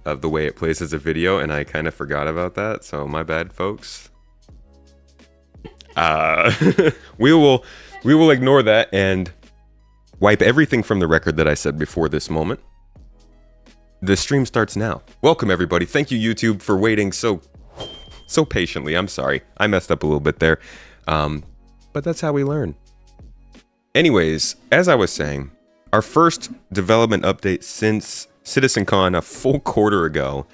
of the way it plays as a video, and I kind of forgot about that, so my bad, folks. We will ignore that and wipe everything from the record that I said before this moment. The stream starts now. Welcome everybody. Thank you YouTube for waiting so patiently. I'm sorry. I messed up a little bit there. But that's how we learn. Anyways, as I was saying, our first development update since CitizenCon a full quarter ago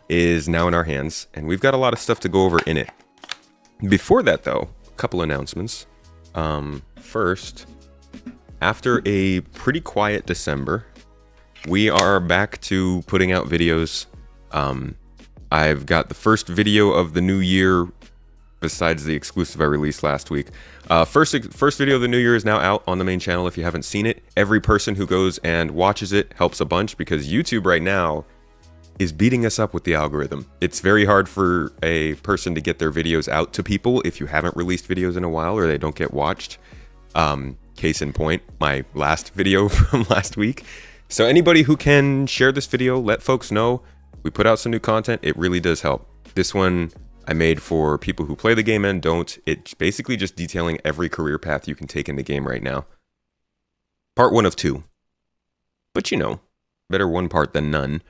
is now in our hands, and we've got a lot of stuff to go over in it. Before that though, a couple announcements. First, after a pretty quiet December, we are back to putting out videos. I've got the first video of the new year, besides the exclusive I released last week. First video of the new year is now out on the main channel if you haven't seen it. Every person who goes and watches it helps a bunch because YouTube right now is beating us up with the algorithm. It's very hard for a person to get their videos out to people if you haven't released videos in a while or they don't get watched. Case in point, my last video from last week. So anybody who can share this video, let folks know we put out some new content. It really does help. This one I made for people who play the game and don't. It's basically just detailing every career path you can take in the game right now. Part 1 of 2. But you know, better one part than none.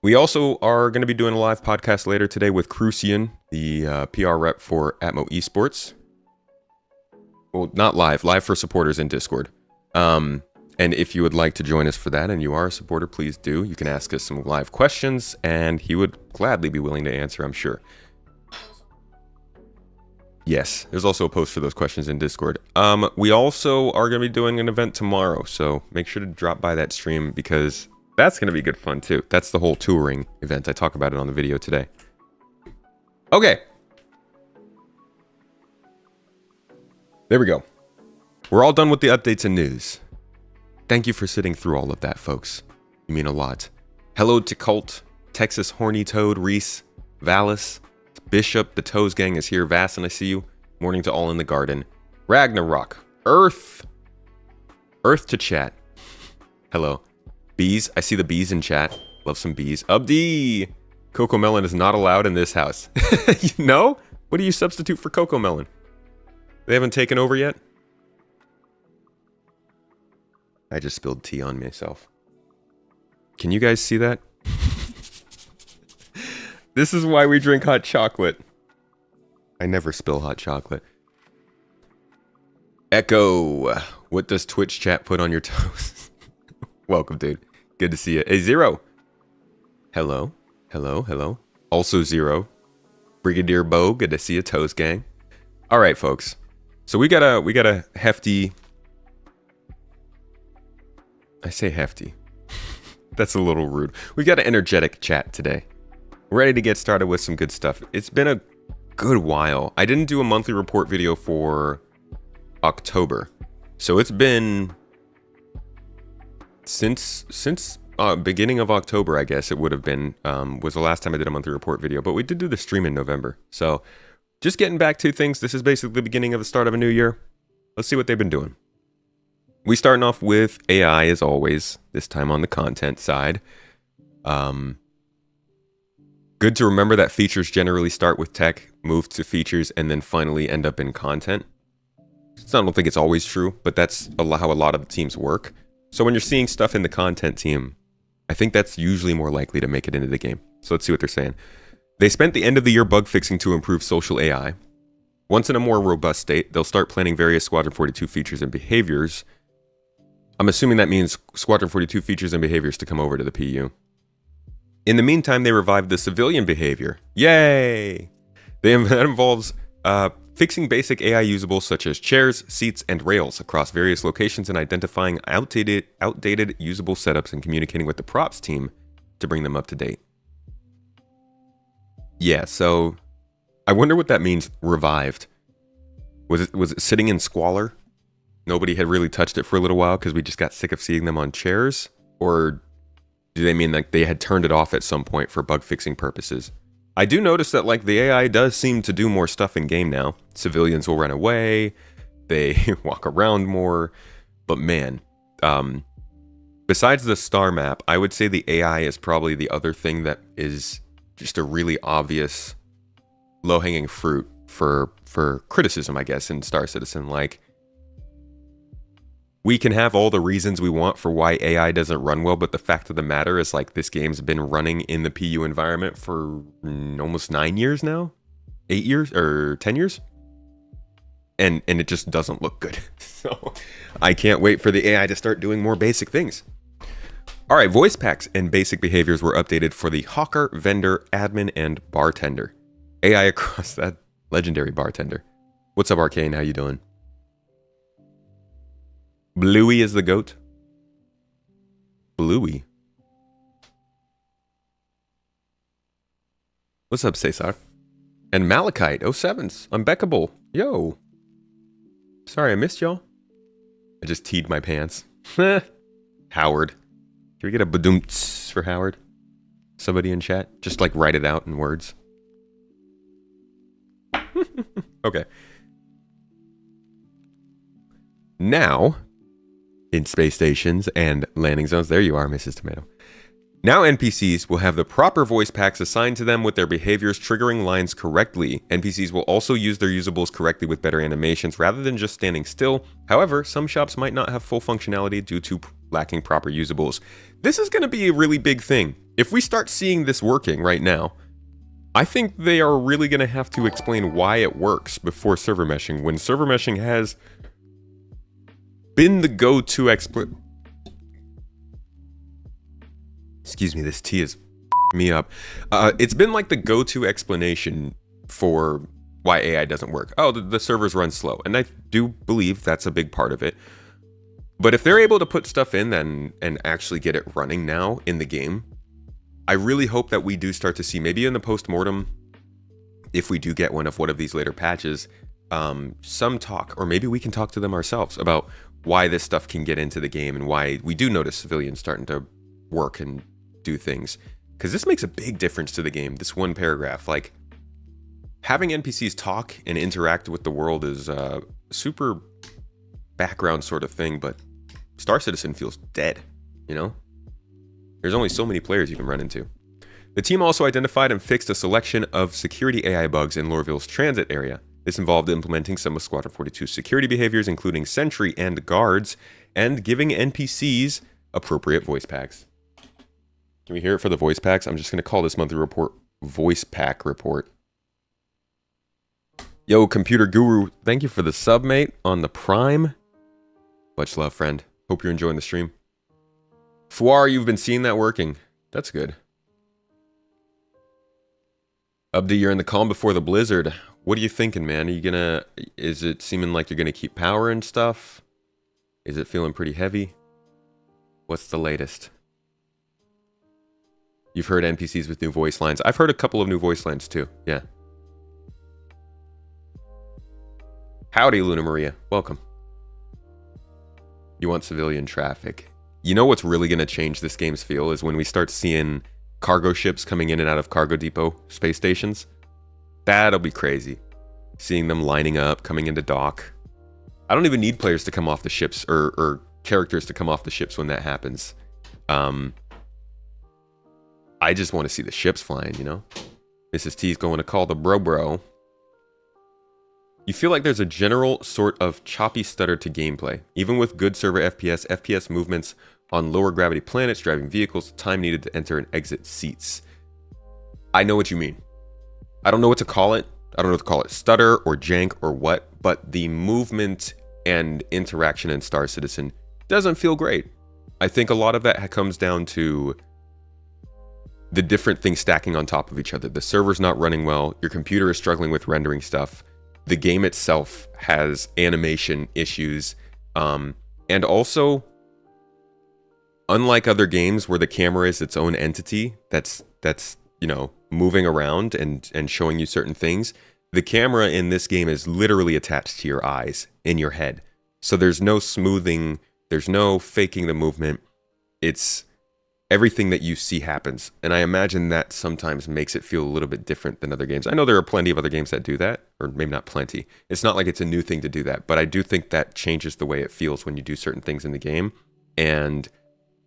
We also are going to be doing a live podcast later today with Crucian, the PR rep for Atmo Esports. Well, not live for supporters in Discord. And if you would like to join us for that and you are a supporter, please do. You can ask us some live questions and he would gladly be willing to answer, I'm sure. Yes, there's also a post for those questions in Discord. We also are going to be doing an event tomorrow, so make sure to drop by that stream because that's going to be good fun too. That's the whole touring event. I talk about it on the video today. Okay. There we go. We're all done with the updates and news. Thank you for sitting through all of that, folks. You mean a lot. Hello to Colt, Texas Horny Toad, Reese, Valis, Bishop, the Toes Gang is here. Vassin, I see you. Morning to all in the garden. Ragnarok, Earth to chat. Hello. Bees, I see the bees in chat. Love some bees. Abdi! Coco Melon is not allowed in this house. No? What do you substitute for Coco Melon? They haven't taken over yet? I just spilled tea on myself. Can you guys see that? This is why we drink hot chocolate. I never spill hot chocolate. Echo, what does Twitch chat put on your toes? Welcome, dude. Good to see you. Hey, Zero. Hello. Hello, hello. Also Zero. Brigadier Bo, good to see you, Toes Gang. All right, folks. So we got a hefty... I say hefty. That's a little rude. We got an energetic chat today. We're ready to get started with some good stuff. It's been a good while. I didn't do a monthly report video for October. So it's been since beginning of October, I guess it would have been, was the last time I did a monthly report video. But we did do the stream in November. So just getting back to things. This is basically the beginning of the start of a new year. Let's see what they've been doing. We starting off with AI as always, this time on the content side. Good to remember that features generally start with tech, move to features, and then finally end up in content. I don't think it's always true, but that's how a lot of the teams work. So when you're seeing stuff in the content team, I think that's usually more likely to make it into the game. So let's see what they're saying. They spent the end of the year bug fixing to improve social AI. Once in a more robust state, they'll start planning various Squadron 42 features and behaviors. I'm assuming that means Squadron 42 features and behaviors to come over to the PU. In the meantime, they revived the civilian behavior. Yay! That involves fixing basic AI usables such as chairs, seats, and rails across various locations and identifying outdated usable setups and communicating with the props team to bring them up to date. Yeah, so I wonder what that means, revived. Was it sitting in squalor? Nobody had really touched it for a little while because we just got sick of seeing them on chairs? Or do they mean like they had turned it off at some point for bug fixing purposes? I do notice that like the AI does seem to do more stuff in game now. Civilians will run away, they walk around more, but man, besides the star map, I would say the AI is probably the other thing that is just a really obvious low-hanging fruit for criticism, I guess, in Star Citizen. Like, we can have all the reasons we want for why AI doesn't run well, but the fact of the matter is, like, this game's been running in the PU environment for almost 9 years now? 8 years? Or 10 years? And it just doesn't look good. So I can't wait for the AI to start doing more basic things. All right, voice packs and basic behaviors were updated for the hawker, vendor, admin, and bartender. AI across that legendary bartender. What's up, Arcane? How you doing? Bluey is the goat. Bluey. What's up, Cesar? And Malachite, 07's, unbeckable. Yo. Sorry, I missed y'all. I just teed my pants. Howard. Can we get a badoomts for Howard? Somebody in chat? Just like write it out in words. Okay. Now, in space stations and landing zones, there you are, Mrs. Tomato. Now NPCs will have the proper voice packs assigned to them with their behaviors triggering lines correctly. NPCs will also use their usables correctly with better animations rather than just standing still. However, some shops might not have full functionality due to lacking proper usables. This is going to be a really big thing. If we start seeing this working right now, I think they are really going to have to explain why it works before server meshing, when server meshing has been the go-to Excuse me, this tea is me up. It's been like the go-to explanation for why AI doesn't work. Oh, the servers run slow. And I do believe that's a big part of it. But if they're able to put stuff in then and actually get it running now in the game, I really hope that we do start to see, maybe in the post-mortem, if we do get one of these later patches, some talk, or maybe we can talk to them ourselves about why this stuff can get into the game and why we do notice civilians starting to work and do things, because this makes a big difference to the game. This one paragraph, like, having NPCs talk and interact with the world is a super background sort of thing, but Star Citizen feels dead, you know? There's only so many players you can run into. The team also identified and fixed a selection of security AI bugs in Lorville's transit area. This involved implementing some of Squadron 42's security behaviors, including sentry and guards, and giving NPCs appropriate voice packs. Can we hear it for the voice packs? I'm just going to call this monthly report Voice Pack Report. Yo, Computer Guru, thank you for the sub, mate, on the Prime. Much love, friend. Hope you're enjoying the stream. Fuar, you've been seeing that working. That's good. Ubdi, you're in the calm before the blizzard. What are you thinking, man? Are you gonna... Is it seeming like you're gonna keep power and stuff? Is it feeling pretty heavy? What's the latest? You've heard NPCs with new voice lines. I've heard a couple of new voice lines too. Yeah. Howdy, Luna Maria. Welcome. You want civilian traffic. You know what's really going to change this game's feel is when we start seeing cargo ships coming in and out of cargo depot space stations. That'll be crazy. Seeing them lining up, coming into dock. I don't even need players to come off the ships or characters to come off the ships when that happens. I just want to see the ships flying, you know? Mrs. T's going to call the bro. You feel like there's a general sort of choppy stutter to gameplay. Even with good server FPS movements on lower gravity planets, driving vehicles, time needed to enter and exit seats. I know what you mean. I don't know what to call it. I don't know what to call it, stutter or jank or what, but the movement and interaction in Star Citizen doesn't feel great. I think a lot of that comes down to the different things stacking on top of each other. The server's not running well. Your computer is struggling with rendering stuff. The game itself has animation issues. And also, unlike other games where the camera is its own entity that's you know, moving around and showing you certain things, the camera in this game is literally attached to your eyes in your head. So there's no smoothing, there's no faking the movement. It's everything that you see happens. And I imagine that sometimes makes it feel a little bit different than other games. I know there are plenty of other games that do that, or maybe not plenty. It's not like it's a new thing to do that, but I do think that changes the way it feels when you do certain things in the game. And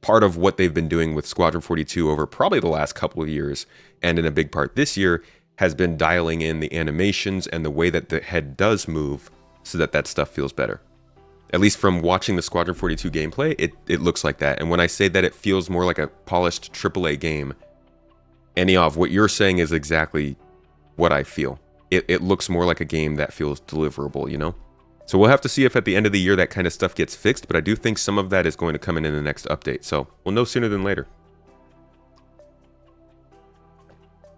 part of what they've been doing with Squadron 42 over probably the last couple of years, and in a big part this year, has been dialing in the animations and the way that the head does move so that that stuff feels better. At least from watching the Squadron 42 gameplay, it looks like that. And when I say that it feels more like a polished AAA game, Aniov, what you're saying is exactly what I feel. It looks more like a game that feels deliverable, you know? So we'll have to see if at the end of the year that kind of stuff gets fixed, but I do think some of that is going to come in the next update. So we'll know sooner than later.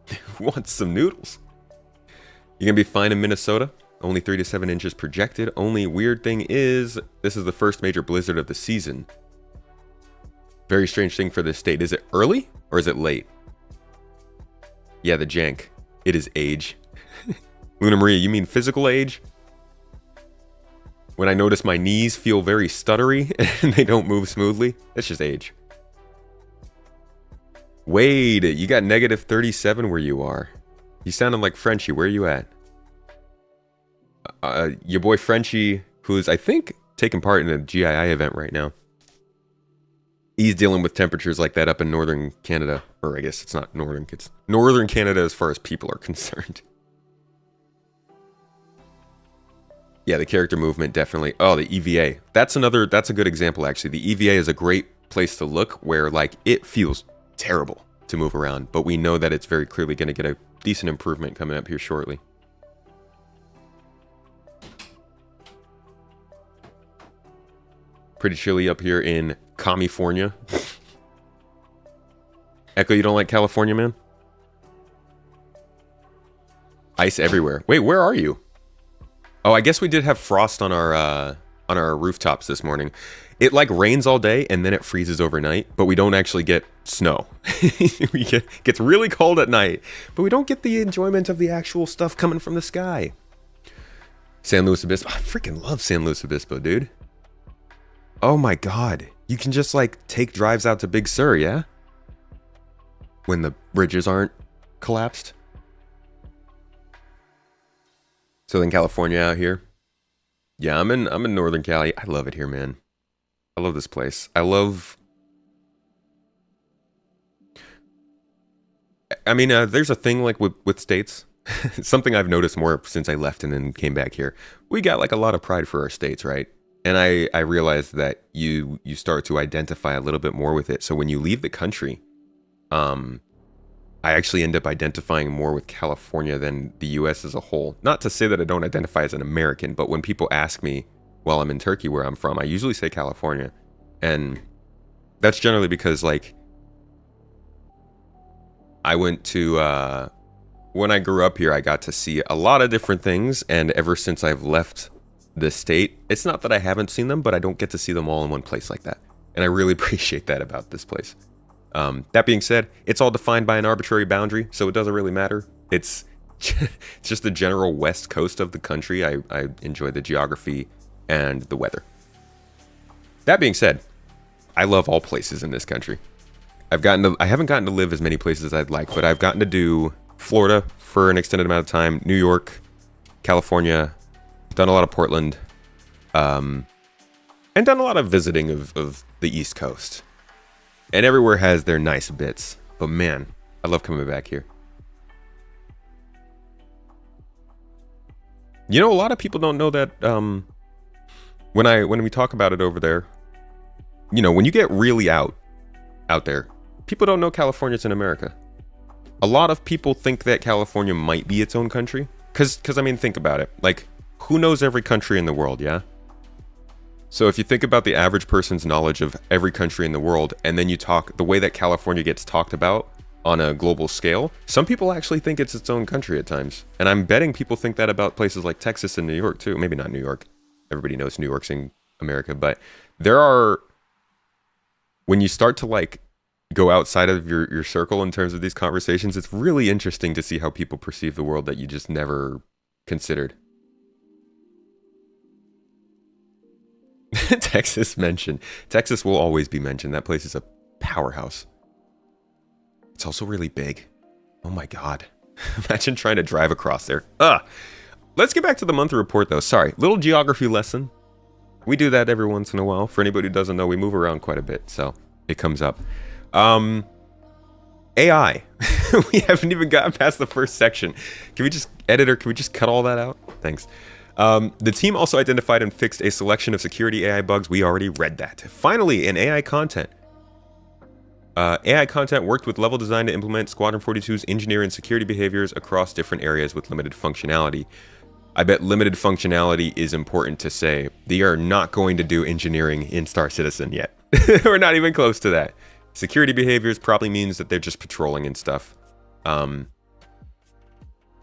Who wants some noodles? You're going to be fine in Minnesota. Only 3 to 7 inches projected. Only weird thing is, this is the first major blizzard of the season. Very strange thing for this state. Is it early or is it late? Yeah, the jank. It is age. Luna Maria, you mean physical age? When I notice my knees feel very stuttery and they don't move smoothly, that's just age. Wade, you got negative 37 where you are. You sounded like Frenchie. Where are you at? Your boy Frenchie, who's, I think, taking part in a GII event right now. He's dealing with temperatures like that up in northern Canada. Or I guess it's not northern, it's northern Canada as far as people are concerned. Yeah, the character movement, definitely. Oh, the EVA. That's a good example, actually. The EVA is a great place to look where, like, it feels terrible to move around. But we know that it's very clearly going to get a decent improvement coming up here shortly. Pretty chilly up here in California. Echo, you don't like California, man? Ice everywhere. Wait, where are you? Oh, I guess we did have frost on our rooftops this morning. It like rains all day and then it freezes overnight, but we don't actually get snow. Gets really cold at night, but we don't get the enjoyment of the actual stuff coming from the sky. San Luis Obispo. I freaking love San Luis Obispo, dude. Oh my god. You can just like take drives out to Big Sur, yeah? When the bridges aren't collapsed. Southern California out here. Yeah, I'm in Northern Cali. I love it here, man. I love this place. I mean, there's a thing like with states. Something I've noticed more since I left and then came back here. We got like a lot of pride for our states, right? And I realized that you start to identify a little bit more with it. So when you leave the country, I actually end up identifying more with California than the US as a whole. Not to say that I don't identify as an American, but when people ask me while I'm in Turkey where I'm from, I usually say California. And that's generally because, like, I went to, when I grew up here, I got to see a lot of different things. And ever since I've left the state, it's not that I haven't seen them, but I don't get to see them all in one place like that. And I really appreciate that about this place. That being said, it's all defined by an arbitrary boundary, so it doesn't really matter. It's just the general west coast of the country. I enjoy the geography and the weather. That being said, I love all places in this country. I haven't gotten to live as many places as I'd like, but I've gotten to do Florida for an extended amount of time, New York, California, done a lot of Portland, and done a lot of visiting of the East Coast. And everywhere has their nice bits. But man, I love coming back here. You know, a lot of people don't know that when we talk about it over there, you know, when you get really out there, people don't know California's in America. A lot of people think that California might be its own country. Because I mean, think about it. Like, who knows every country in the world, yeah? So if you think about the average person's knowledge of every country in the world, and then you talk the way that California gets talked about on a global scale, some people actually think it's its own country at times. And I'm betting people think that about places like Texas and New York too. Maybe not New York. Everybody knows New York's in America, but there are, when you start to like go outside of your circle in terms of these conversations, it's really interesting to see how people perceive the world that you just never considered. Texas mentioned. Texas will always be mentioned. That place is a powerhouse. It's also really big. Oh my god. Imagine trying to drive across there. Let's get back to the monthly report though. Sorry, little geography lesson. We do that every once in a while. For anybody who doesn't know, we move around quite a bit. So it comes up. AI. We haven't even gotten past the first section. Can we just, editor, can we just cut all that out? Thanks. The team also identified and fixed a selection of security AI bugs. We already read that. Finally, in AI content. AI content worked with level design to implement Squadron 42's engineering and security behaviors across different areas with limited functionality. I bet limited functionality is important to say. They are not going to do engineering in Star Citizen yet. We're not even close to that. Security behaviors probably means that they're just patrolling and stuff.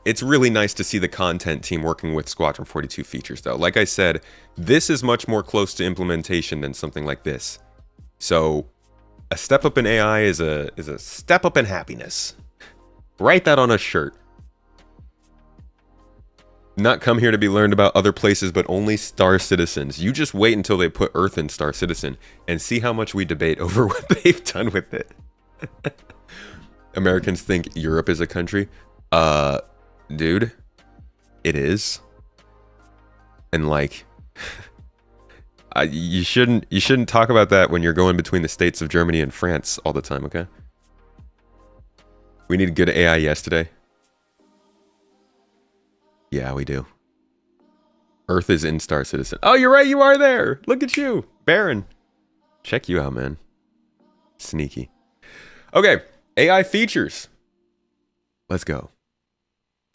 It's really nice to see the content team working with Squadron 42 features, though. Like I said, this is much more close to implementation than something like this. So, a step up in AI is a step up in happiness. Write that on a shirt. Not come here to be learned about other places, but only Star Citizens. You just wait until they put Earth in Star Citizen and see how much we debate over what they've done with it. Americans think Europe is a country. Dude, it is. And like, you shouldn't talk about that when you're going between the states of Germany and France all the time, okay? We need good AI yesterday. Yeah, we do. Earth is in Star Citizen. Oh, you're right, you are there. Look at you, Baron. Check you out, man. Sneaky. Okay, AI features. Let's go.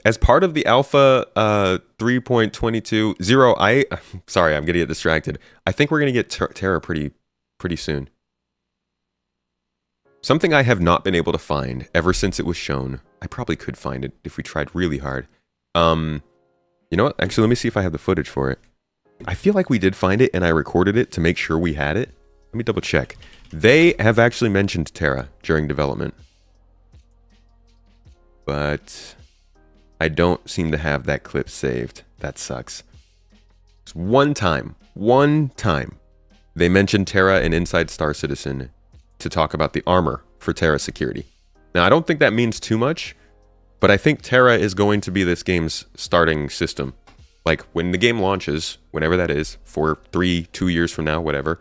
As part of the Alpha 3.22.0, sorry, I'm gonna get distracted. I think we're gonna get Terra pretty soon. Something I have not been able to find ever since it was shown. I probably could find it if we tried really hard. You know what? Actually, let me see if I have the footage for it. I feel like we did find it and I recorded it to make sure we had it. Let me double check. They have actually mentioned Terra during development. But I don't seem to have that clip saved. That sucks. Just one time they mentioned Terra and Inside Star Citizen to talk about the armor for Terra security. Now, I don't think that means too much, but I think Terra is going to be this game's starting system. Like, when the game launches, whenever that is, 2 years from now, whatever,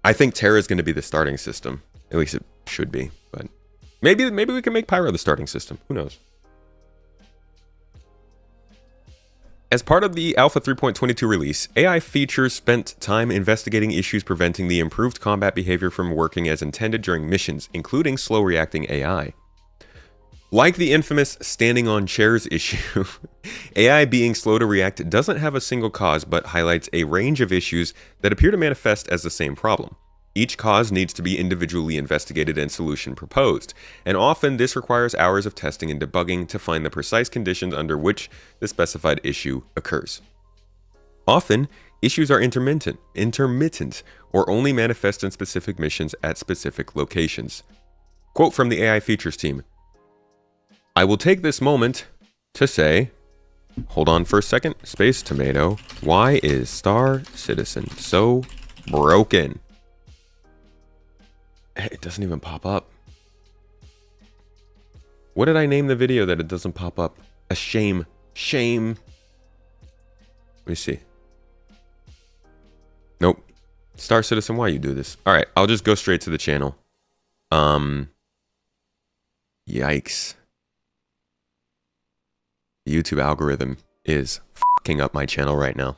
I think Terra is going to be the starting system. At least it should be, but maybe we can make Pyro the starting system. Who knows? As part of the Alpha 3.22 release, AI features spent time investigating issues preventing the improved combat behavior from working as intended during missions, including slow reacting AI. Like the infamous standing on chairs issue, AI being slow to react doesn't have a single cause but highlights a range of issues that appear to manifest as the same problem. Each cause needs to be individually investigated and solution proposed, and often this requires hours of testing and debugging to find the precise conditions under which the specified issue occurs. Often, issues are intermittent, or only manifest in specific missions at specific locations. Quote from the AI features team: I will take this moment to say, hold on for a second, space tomato, why is Star Citizen so broken? It doesn't even pop up. What did I name the video that it doesn't pop up? A shame. Shame. Let me see. Nope. Star Citizen, why you do this? Alright, I'll just go straight to the channel. Yikes. The YouTube algorithm is fucking up my channel right now.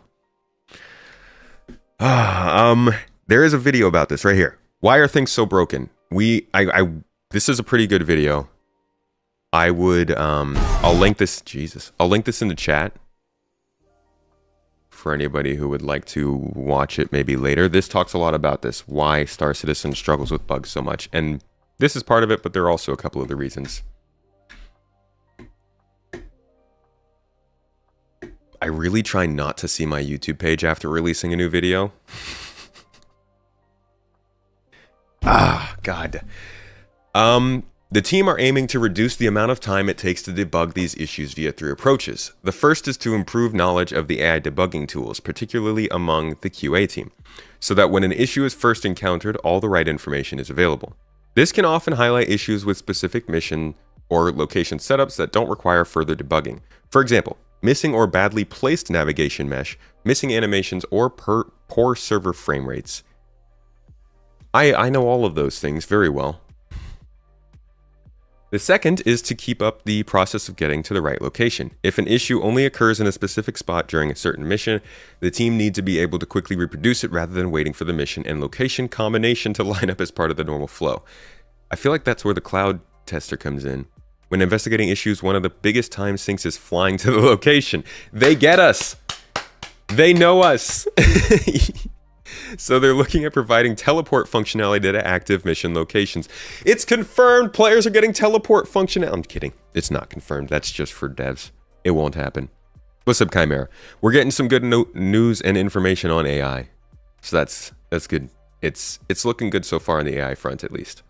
There is a video about this right here. Why are things so broken? This is a pretty good video. I would, I'll link this, Jesus. I'll link this in the chat for anybody who would like to watch it maybe later. This talks a lot about this, why Star Citizen struggles with bugs so much. And this is part of it, but there are also a couple other reasons. I really try not to see my YouTube page after releasing a new video. God. The team are aiming to reduce the amount of time it takes to debug these issues via 3 approaches. The first is to improve knowledge of the AI debugging tools, particularly among the QA team, so that when an issue is first encountered, all the right information is available. This can often highlight issues with specific mission or location setups that don't require further debugging. For example, missing or badly placed navigation mesh, missing animations, or poor server frame rates. I know all of those things very well. The second is to keep up the process of getting to the right location. If an issue only occurs in a specific spot during a certain mission, the team needs to be able to quickly reproduce it rather than waiting for the mission and location combination to line up as part of the normal flow. I feel like that's where the cloud tester comes in. When investigating issues, one of the biggest time sinks is flying to the location. They get us! They know us! So they're looking at providing teleport functionality to active mission locations. It's confirmed players are getting teleport functionality. I'm kidding. It's not confirmed. That's just for devs. It won't happen. What's up, Chimera? We're getting some good news and information on AI. So that's good. It's looking good so far on the AI front, at least.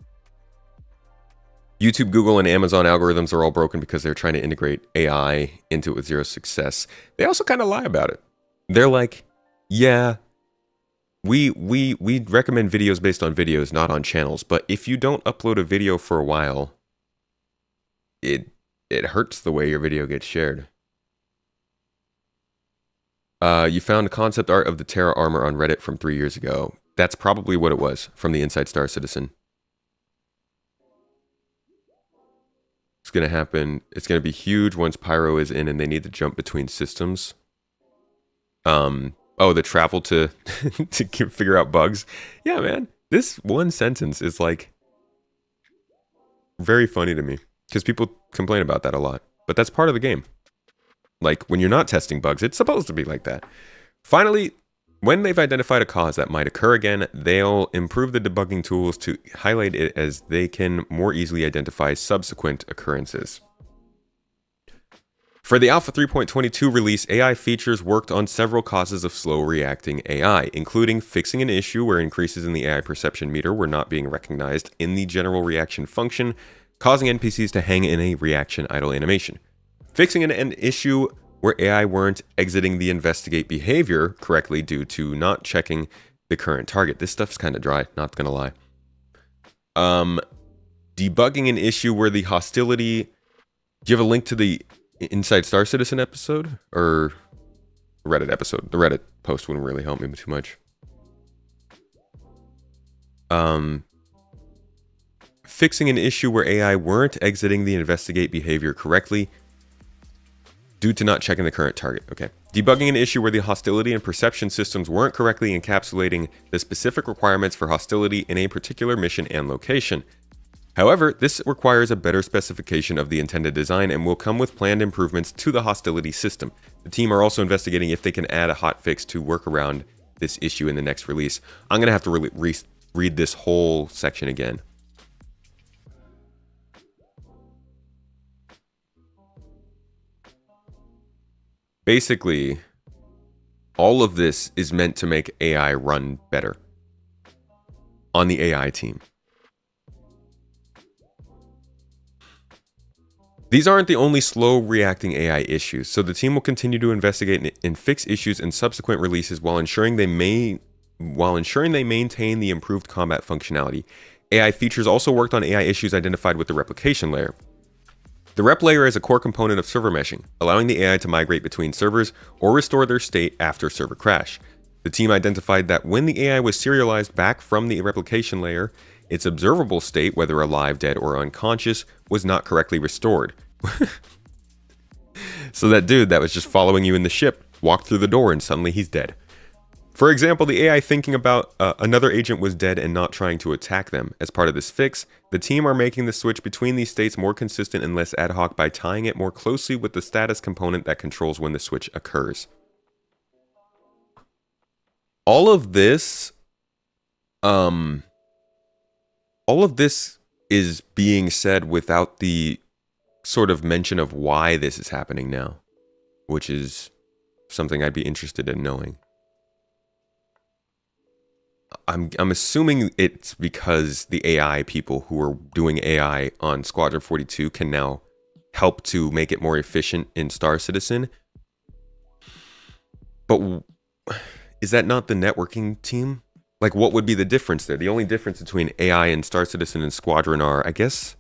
YouTube, Google, and Amazon algorithms are all broken because they're trying to integrate AI into it with zero success. They also kind of lie about it. They're like, yeah, we recommend videos based on videos, not on channels. But if you don't upload a video for a while, it hurts the way your video gets shared. You found concept art of the Terra armor on Reddit from 3 years ago. That's probably what it was from the Inside Star Citizen. It's going to happen. It's going to be huge once Pyro is in and they need to jump between systems. Oh, the travel to to figure out bugs. Yeah, man. This one sentence is like very funny to me because people complain about that a lot. But that's part of the game. Like when you're not testing bugs, it's supposed to be like that. Finally, when they've identified a cause that might occur again, they'll improve the debugging tools to highlight it as they can more easily identify subsequent occurrences. For the Alpha 3.22 release, AI features worked on several causes of slow reacting AI, including fixing an issue where increases in the AI perception meter were not being recognized in the general reaction function, causing NPCs to hang in a reaction idle animation. Fixing an issue where AI weren't exiting the investigate behavior correctly due to not checking the current target. This stuff's kind of dry, not gonna lie. Debugging an issue where the hostility... Do you have a link to the Inside Star Citizen episode? Or Reddit episode? The Reddit post wouldn't really help me too much. Fixing an issue where AI weren't exiting the investigate behavior correctly due to not checking the current target. Okay. Debugging an issue where the hostility and perception systems weren't correctly encapsulating the specific requirements for hostility in a particular mission and location. However, this requires a better specification of the intended design and will come with planned improvements to the hostility system. The team are also investigating if they can add a hotfix to work around this issue in the next release. I'm going to have to read this whole section again. Basically, all of this is meant to make AI run better on the AI team. These aren't the only slow reacting AI issues, so the team will continue to investigate and fix issues in subsequent releases while ensuring they maintain the improved combat functionality. AI features also worked on AI issues identified with the replication layer. The rep layer is a core component of server meshing, allowing the AI to migrate between servers or restore their state after server crash. The team identified that when the AI was serialized back from the replication layer, its observable state, whether alive, dead, or unconscious, was not correctly restored. So that dude that was just following you in the ship walked through the door and suddenly he's dead. For example, the AI thinking about another agent was dead and not trying to attack them. As part of this fix, the team are making the switch between these states more consistent and less ad hoc by tying it more closely with the status component that controls when the switch occurs. All of this is being said without the sort of mention of why this is happening now, which is something I'd be interested in knowing. I'm assuming it's because the AI people who are doing AI on Squadron 42 can now help to make it more efficient in Star Citizen. But is that not the networking team? Like, what would be the difference there? The only difference between AI and Star Citizen and Squadron are, I guess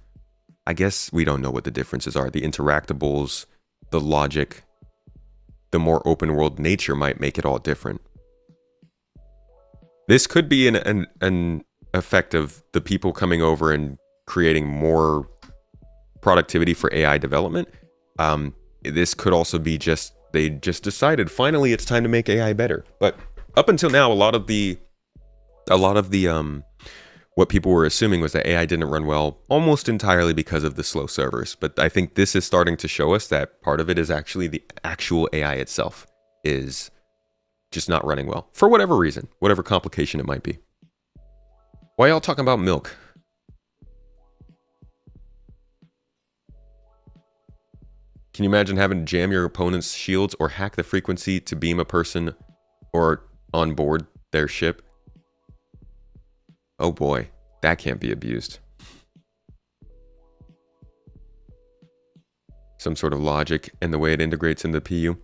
we don't know what the differences are. The interactables, the logic, the more open world nature might make it all different. This could be a effect of the people coming over and creating more productivity for AI development. This could also be just, they just decided finally it's time to make AI better. But up until now, a lot of the what people were assuming was that AI didn't run well almost entirely because of the slow servers. But I think this is starting to show us that part of it is actually the actual AI itself is just not running well for whatever reason, whatever complication it might be. Why y'all talking about milk? Can you imagine having to jam your opponent's shields or hack the frequency to beam a person or on board their ship? Oh boy, that can't be abused. Some sort of logic and the way it integrates into the PU.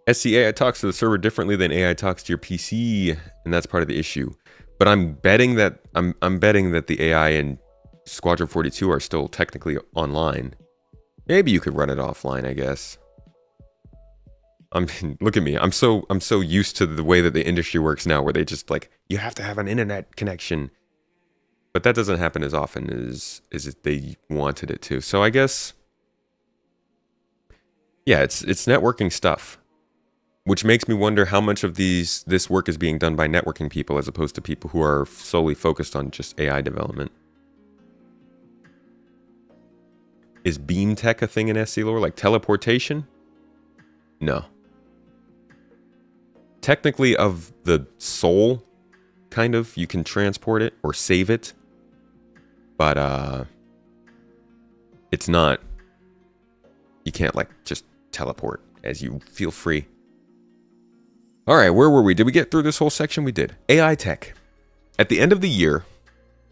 SCAI talks to the server differently than AI talks to your PC, and that's part of the issue. But I'm betting that I'm betting that the AI in Squadron 42 are still technically online. Maybe you could run it offline, I guess. Look at me. I'm so used to the way that the industry works now, where they just like, you have to have an internet connection. But that doesn't happen as often as they wanted it to. So I guess, yeah, it's networking stuff, which makes me wonder how much of this work is being done by networking people as opposed to people who are solely focused on just AI development. Is beam tech a thing in SC lore, like teleportation? No. Technically, of the soul, kind of, you can transport it or save it, but it's not. You can't like just teleport as you feel free. All right, where were we? Did we get through this whole section? We did. AI tech. At the end of the year,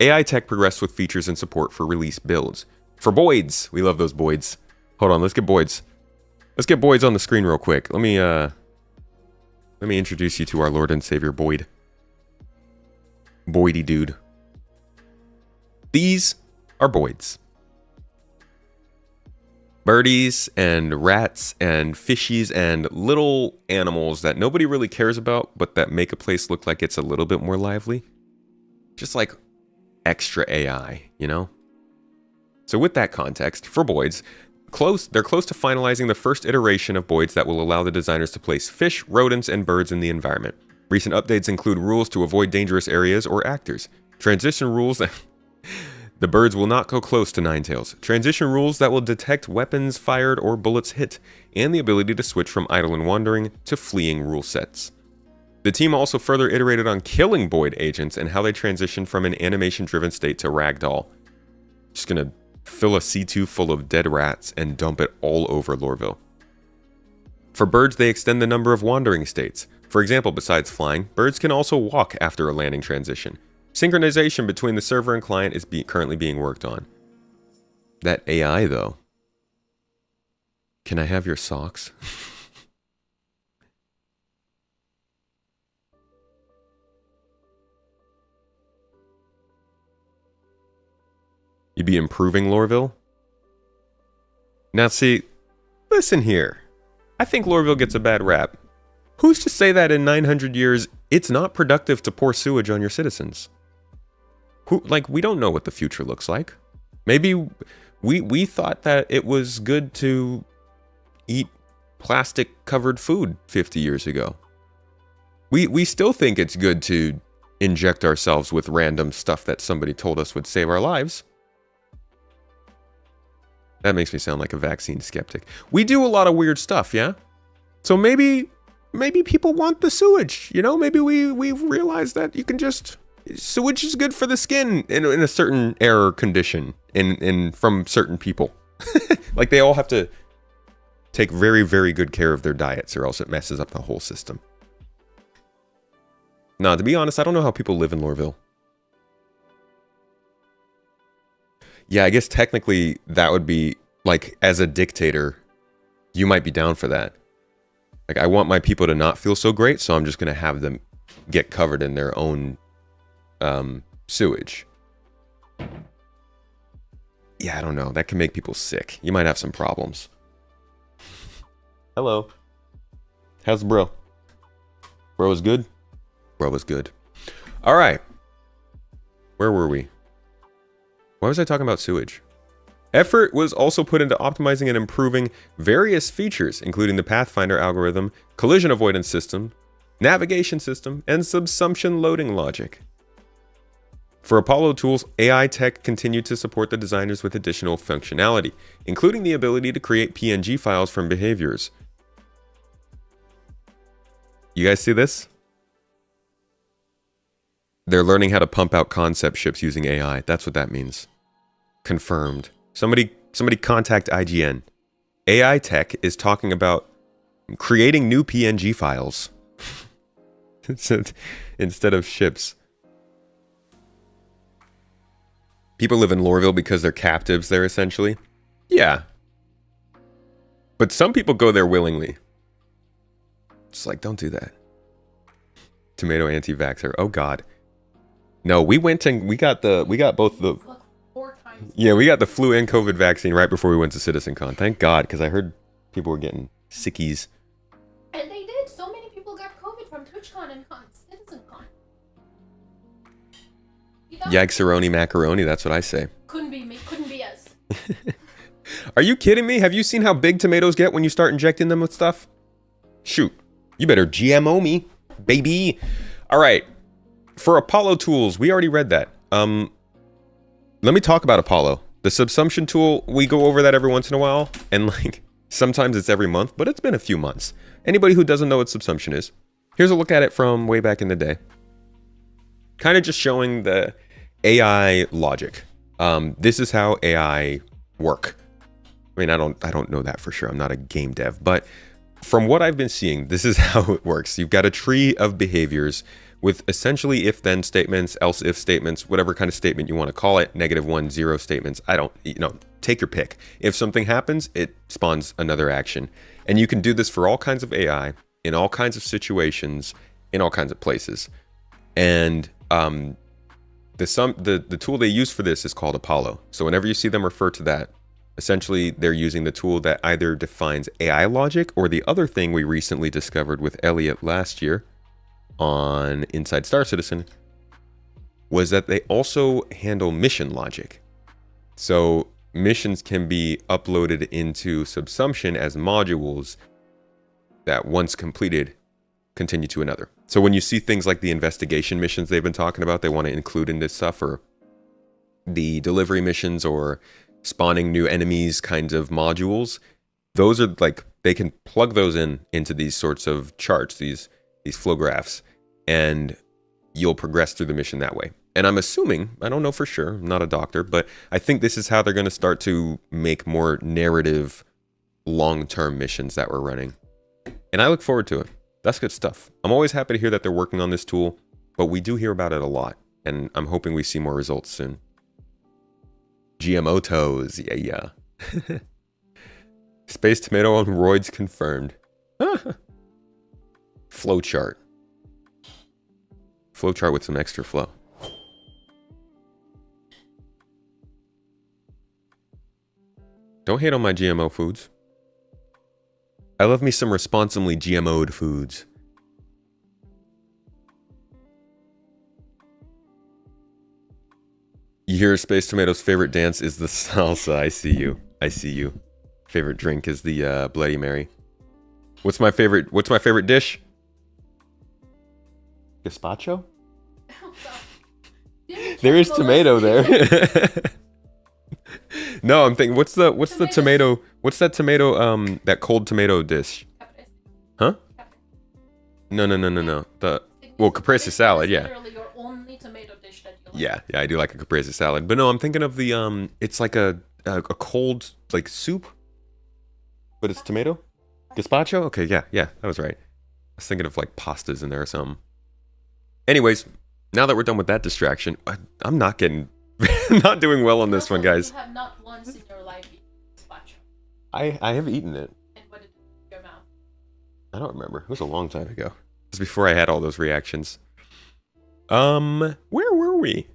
AI tech progressed with features and support for release builds. For Boyds, we love those Boyds. Hold on, let's get Boyds. Let's get Boyds on the screen real quick. Let me introduce you to our Lord and Savior Boyd. Boydy dude. These are Boyds. Birdies and rats and fishies and little animals that nobody really cares about, but that make a place look like it's a little bit more lively. Just like extra AI, you know? So with that context, for Boyds, they're close to finalizing the first iteration of Boyds that will allow the designers to place fish, rodents, and birds in the environment. Recent updates include rules to avoid dangerous areas or actors. Transition rules that the birds will not go close to Ninetales. Transition rules that will detect weapons fired or bullets hit, and the ability to switch from idle and wandering to fleeing rule sets. The team also further iterated on killing Boyd agents and how they transition from an animation-driven state to ragdoll. Just gonna fill a C2 full of dead rats and dump it all over Lorville. For birds, they extend the number of wandering states. For example, besides flying, birds can also walk after a landing transition. Synchronization between the server and client is currently being worked on. That AI, though. Can I have your socks? You'd be improving Lorville? Now see, listen here. I think Lorville gets a bad rap. Who's to say that in 900 years, it's not productive to pour sewage on your citizens? We don't know what the future looks like. Maybe we thought that it was good to eat plastic-covered food 50 years ago. We still think it's good to inject ourselves with random stuff that somebody told us would save our lives. That makes me sound like a vaccine skeptic. We do a lot of weird stuff, yeah? So maybe people want the sewage, you know? Maybe we've realized that you can just... Sewage is good for the skin in a certain error condition from certain people. Like they all have to take very, very good care of their diets or else it messes up the whole system. Nah, to be honest, I don't know how people live in Lorville. Yeah, I guess technically that would be, like, as a dictator, you might be down for that. Like, I want my people to not feel so great, so I'm just going to have them get covered in their own sewage. Yeah, I don't know. That can make people sick. You might have some problems. Hello. How's the bro? Bro is good? Bro is good. All right. Where were we? Why was I talking about sewage? Effort was also put into optimizing and improving various features, including the Pathfinder algorithm, collision avoidance system, navigation system, and subsumption loading logic. For Apollo tools, AI tech continued to support the designers with additional functionality, including the ability to create PNG files from behaviors. You guys see this? They're learning how to pump out concept ships using AI. That's what that means. Confirmed. Somebody contact IGN. AI tech is talking about creating new PNG files instead of ships. People live in Lorville because they're captives there, essentially. Yeah. But some people go there willingly. It's like, don't do that. Tomato anti-vaxxer. Oh, God. No, we went and we got both the... Yeah, we got the flu and COVID vaccine right before we went to CitizenCon. Thank God, because I heard people were getting sickies. And they did. So many people got COVID from TwitchCon and CitizenCon. Yagseroni macaroni, that's what I say. Couldn't be me. Couldn't be us. Are you kidding me? Have you seen how big tomatoes get when you start injecting them with stuff? Shoot. You better GMO me, baby. All right. For Apollo tools, we already read that. Let me talk about Apollo. The subsumption tool, we go over that every once in a while. And like, sometimes it's every month, but it's been a few months. Anybody who doesn't know what subsumption is, here's a look at it from way back in the day. Kind of just showing the AI logic. This is how AI work. I mean, I don't know that for sure. I'm not a game dev, but from what I've been seeing, this is how it works. You've got a tree of behaviors with essentially if-then statements, else-if statements, whatever kind of statement you want to call it, -1, 0 statements. Take your pick. If something happens, it spawns another action. And you can do this for all kinds of AI, in all kinds of situations, in all kinds of places. And the tool they use for this is called Apollo. So whenever you see them refer to that, essentially they're using the tool that either defines AI logic or the other thing we recently discovered with Elliot last year on Inside Star Citizen was that they also handle mission logic. So missions can be uploaded into Subsumption as modules that once completed continue to another. So when you see things like the investigation missions they've been talking about, they want to include in this stuff, or the delivery missions or spawning new enemies kinds of modules, those are like, they can plug those into these sorts of charts, these flow graphs, and you'll progress through the mission that way. And I'm assuming, I don't know for sure, I'm not a doctor, but I think this is how they're going to start to make more narrative long-term missions that we're running. And I look forward to it. That's good stuff. I'm always happy to hear that they're working on this tool, but we do hear about it a lot, and I'm hoping we see more results soon. GMO toes, yeah. Space tomato on roids confirmed. Flowchart. Flowchart with some extra flow. Don't hate on my GMO foods. I love me some responsibly GMO'd foods. You hear Space Tomato's favorite dance is the salsa. I see you. I see you. Favorite drink is the Bloody Mary. What's my favorite dish? Gazpacho? Oh, God. There is tomato there. No, I'm thinking, what's the tomato? What's that tomato? That cold tomato dish? Huh? No. Caprese salad. Yeah. Literally your only tomato dish that you like. Yeah, I do like a caprese salad. But no, I'm thinking of the it's like a cold like soup, but it's tomato. Gazpacho? Okay, yeah, that was right. I was thinking of like pastas in there or something. Anyways, now that we're done with that distraction, I'm not doing well on this one, guys. You have not once in your life eaten gazpacho. I have eaten it. And what did it do in your mouth? I don't remember. It was a long time ago. It was before I had all those reactions. Where were we?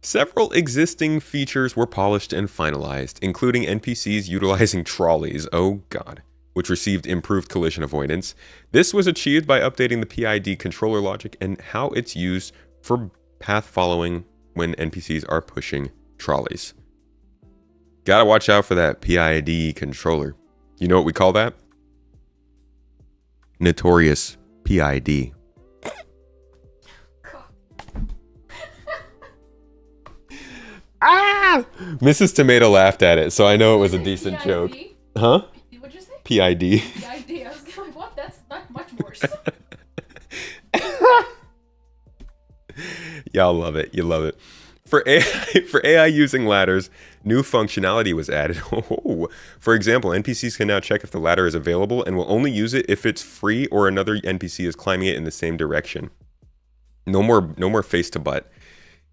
Several existing features were polished and finalized, including NPCs utilizing trolleys. Oh god. Which received improved collision avoidance. This was achieved by updating the PID controller logic and how it's used for path following when NPCs are pushing trolleys. Gotta watch out for that PID controller. You know what we call that? Notorious PID. Ah! Mrs. Tomato laughed at it, so I know it was a decent joke. Huh? What'd you say? PID. PID. I was like, what? That's not much worse. Y'all love it. You love it. For AI using ladders, new functionality was added. Oh. For example, NPCs can now check if the ladder is available and will only use it if it's free or another NPC is climbing it in the same direction. No more face to butt.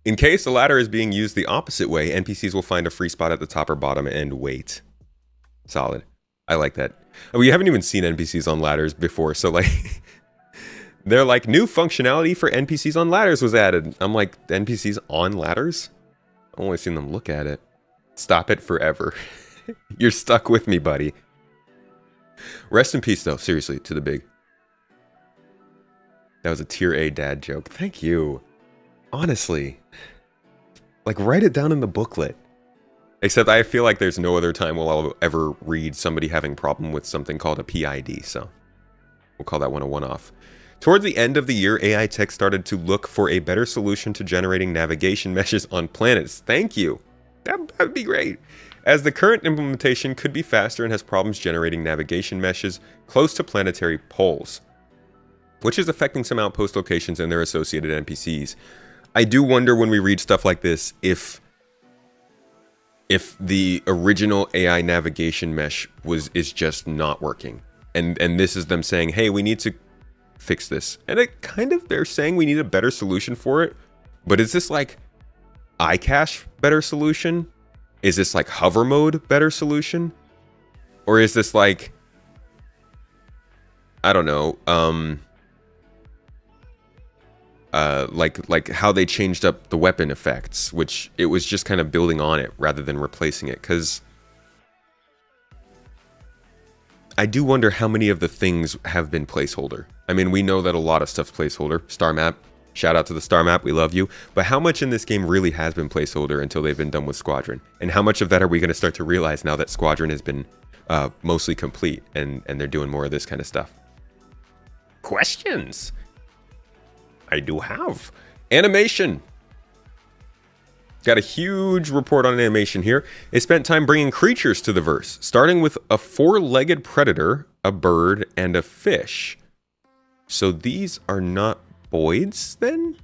In case the ladder is being used the opposite way, NPCs will find a free spot at the top or bottom and wait. Solid. I like that. We haven't even seen NPCs on ladders before, so like... They're like, new functionality for NPCs on ladders was added. I'm like, NPCs on ladders? I've only seen them look at it. Stop it forever. You're stuck with me, buddy. Rest in peace, though. Seriously, to the big. That was a tier A dad joke. Thank you. Honestly. Like, write it down in the booklet. Except I feel like there's no other time I'll ever read somebody having a problem with something called a PID, so we'll call that one a one-off. Towards the end of the year, AI tech started to look for a better solution to generating navigation meshes on planets. Thank you. That would be great. As the current implementation could be faster and has problems generating navigation meshes close to planetary poles, which is affecting some outpost locations and their associated NPCs. I do wonder when we read stuff like this if the original AI navigation mesh is just not working. And this is them saying, hey, we need to fix this. And it kind of, they're saying we need a better solution for it. But is this like iCache better solution? Is this like hover mode better solution? Or is this like, I don't know, like how they changed up the weapon effects, which it was just kind of building on it rather than replacing it. Because I do wonder how many of the things have been placeholder. I mean, we know that a lot of stuff's placeholder. Star map, shout out to the star map, we love you. But how much in this game really has been placeholder until they've been done with Squadron? And how much of that are we going to start to realize now that Squadron has been mostly complete and they're doing more of this kind of stuff? Questions? I do have. Animation. Got a huge report on animation here. It spent time bringing creatures to the verse, starting with a four-legged predator, a bird, and a fish. So these are not boids, then?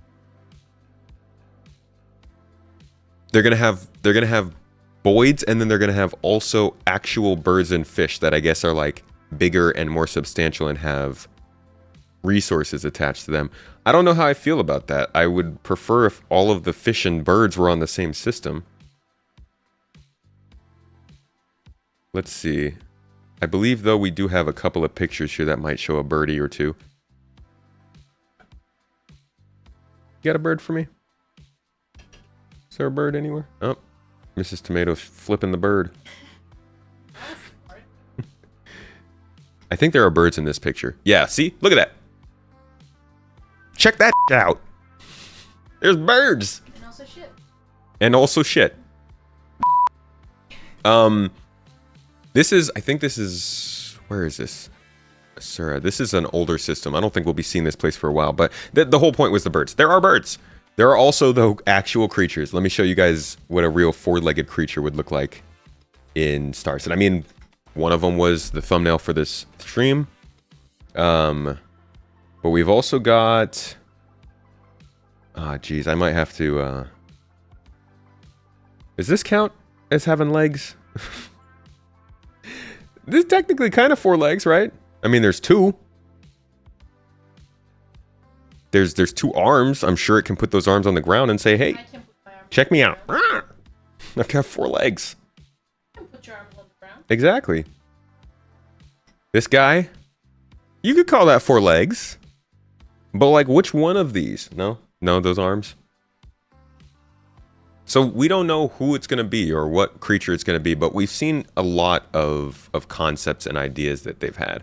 They're gonna have boids, and then they're gonna have also actual birds and fish that I guess are like bigger and more substantial and have resources attached to them. I don't know how I feel about that. I would prefer if all of the fish and birds were on the same system. Let's see. I believe, though, we do have a couple of pictures here that might show a birdie or two. You got a bird for me? Is there a bird anywhere? Oh, Mrs. Tomato's flipping the bird. I think there are birds in this picture. Yeah, see? Look at that. Check that out. There's birds. And also shit. And also shit. This is, I think this is, where is this? Sir, this is an older system. I don't think we'll be seeing this place for a while, but the whole point was the birds. There are birds. There are also, though, actual creatures. Let me show you guys what a real four-legged creature would look like in Star Citizen. I mean, one of them was the thumbnail for this stream. But we've also got... Ah, geez, I might have to... Does this count as having legs? This is technically kind of four legs, right? I mean, there's two. There's two arms. I'm sure it can put those arms on the ground and say, hey, check me out. I've got four legs. You can put your arms on the ground. Exactly. This guy, you could call that four legs. But like, which one of these? No, those arms. So we don't know who it's going to be or what creature it's going to be, but we've seen a lot of concepts and ideas that they've had.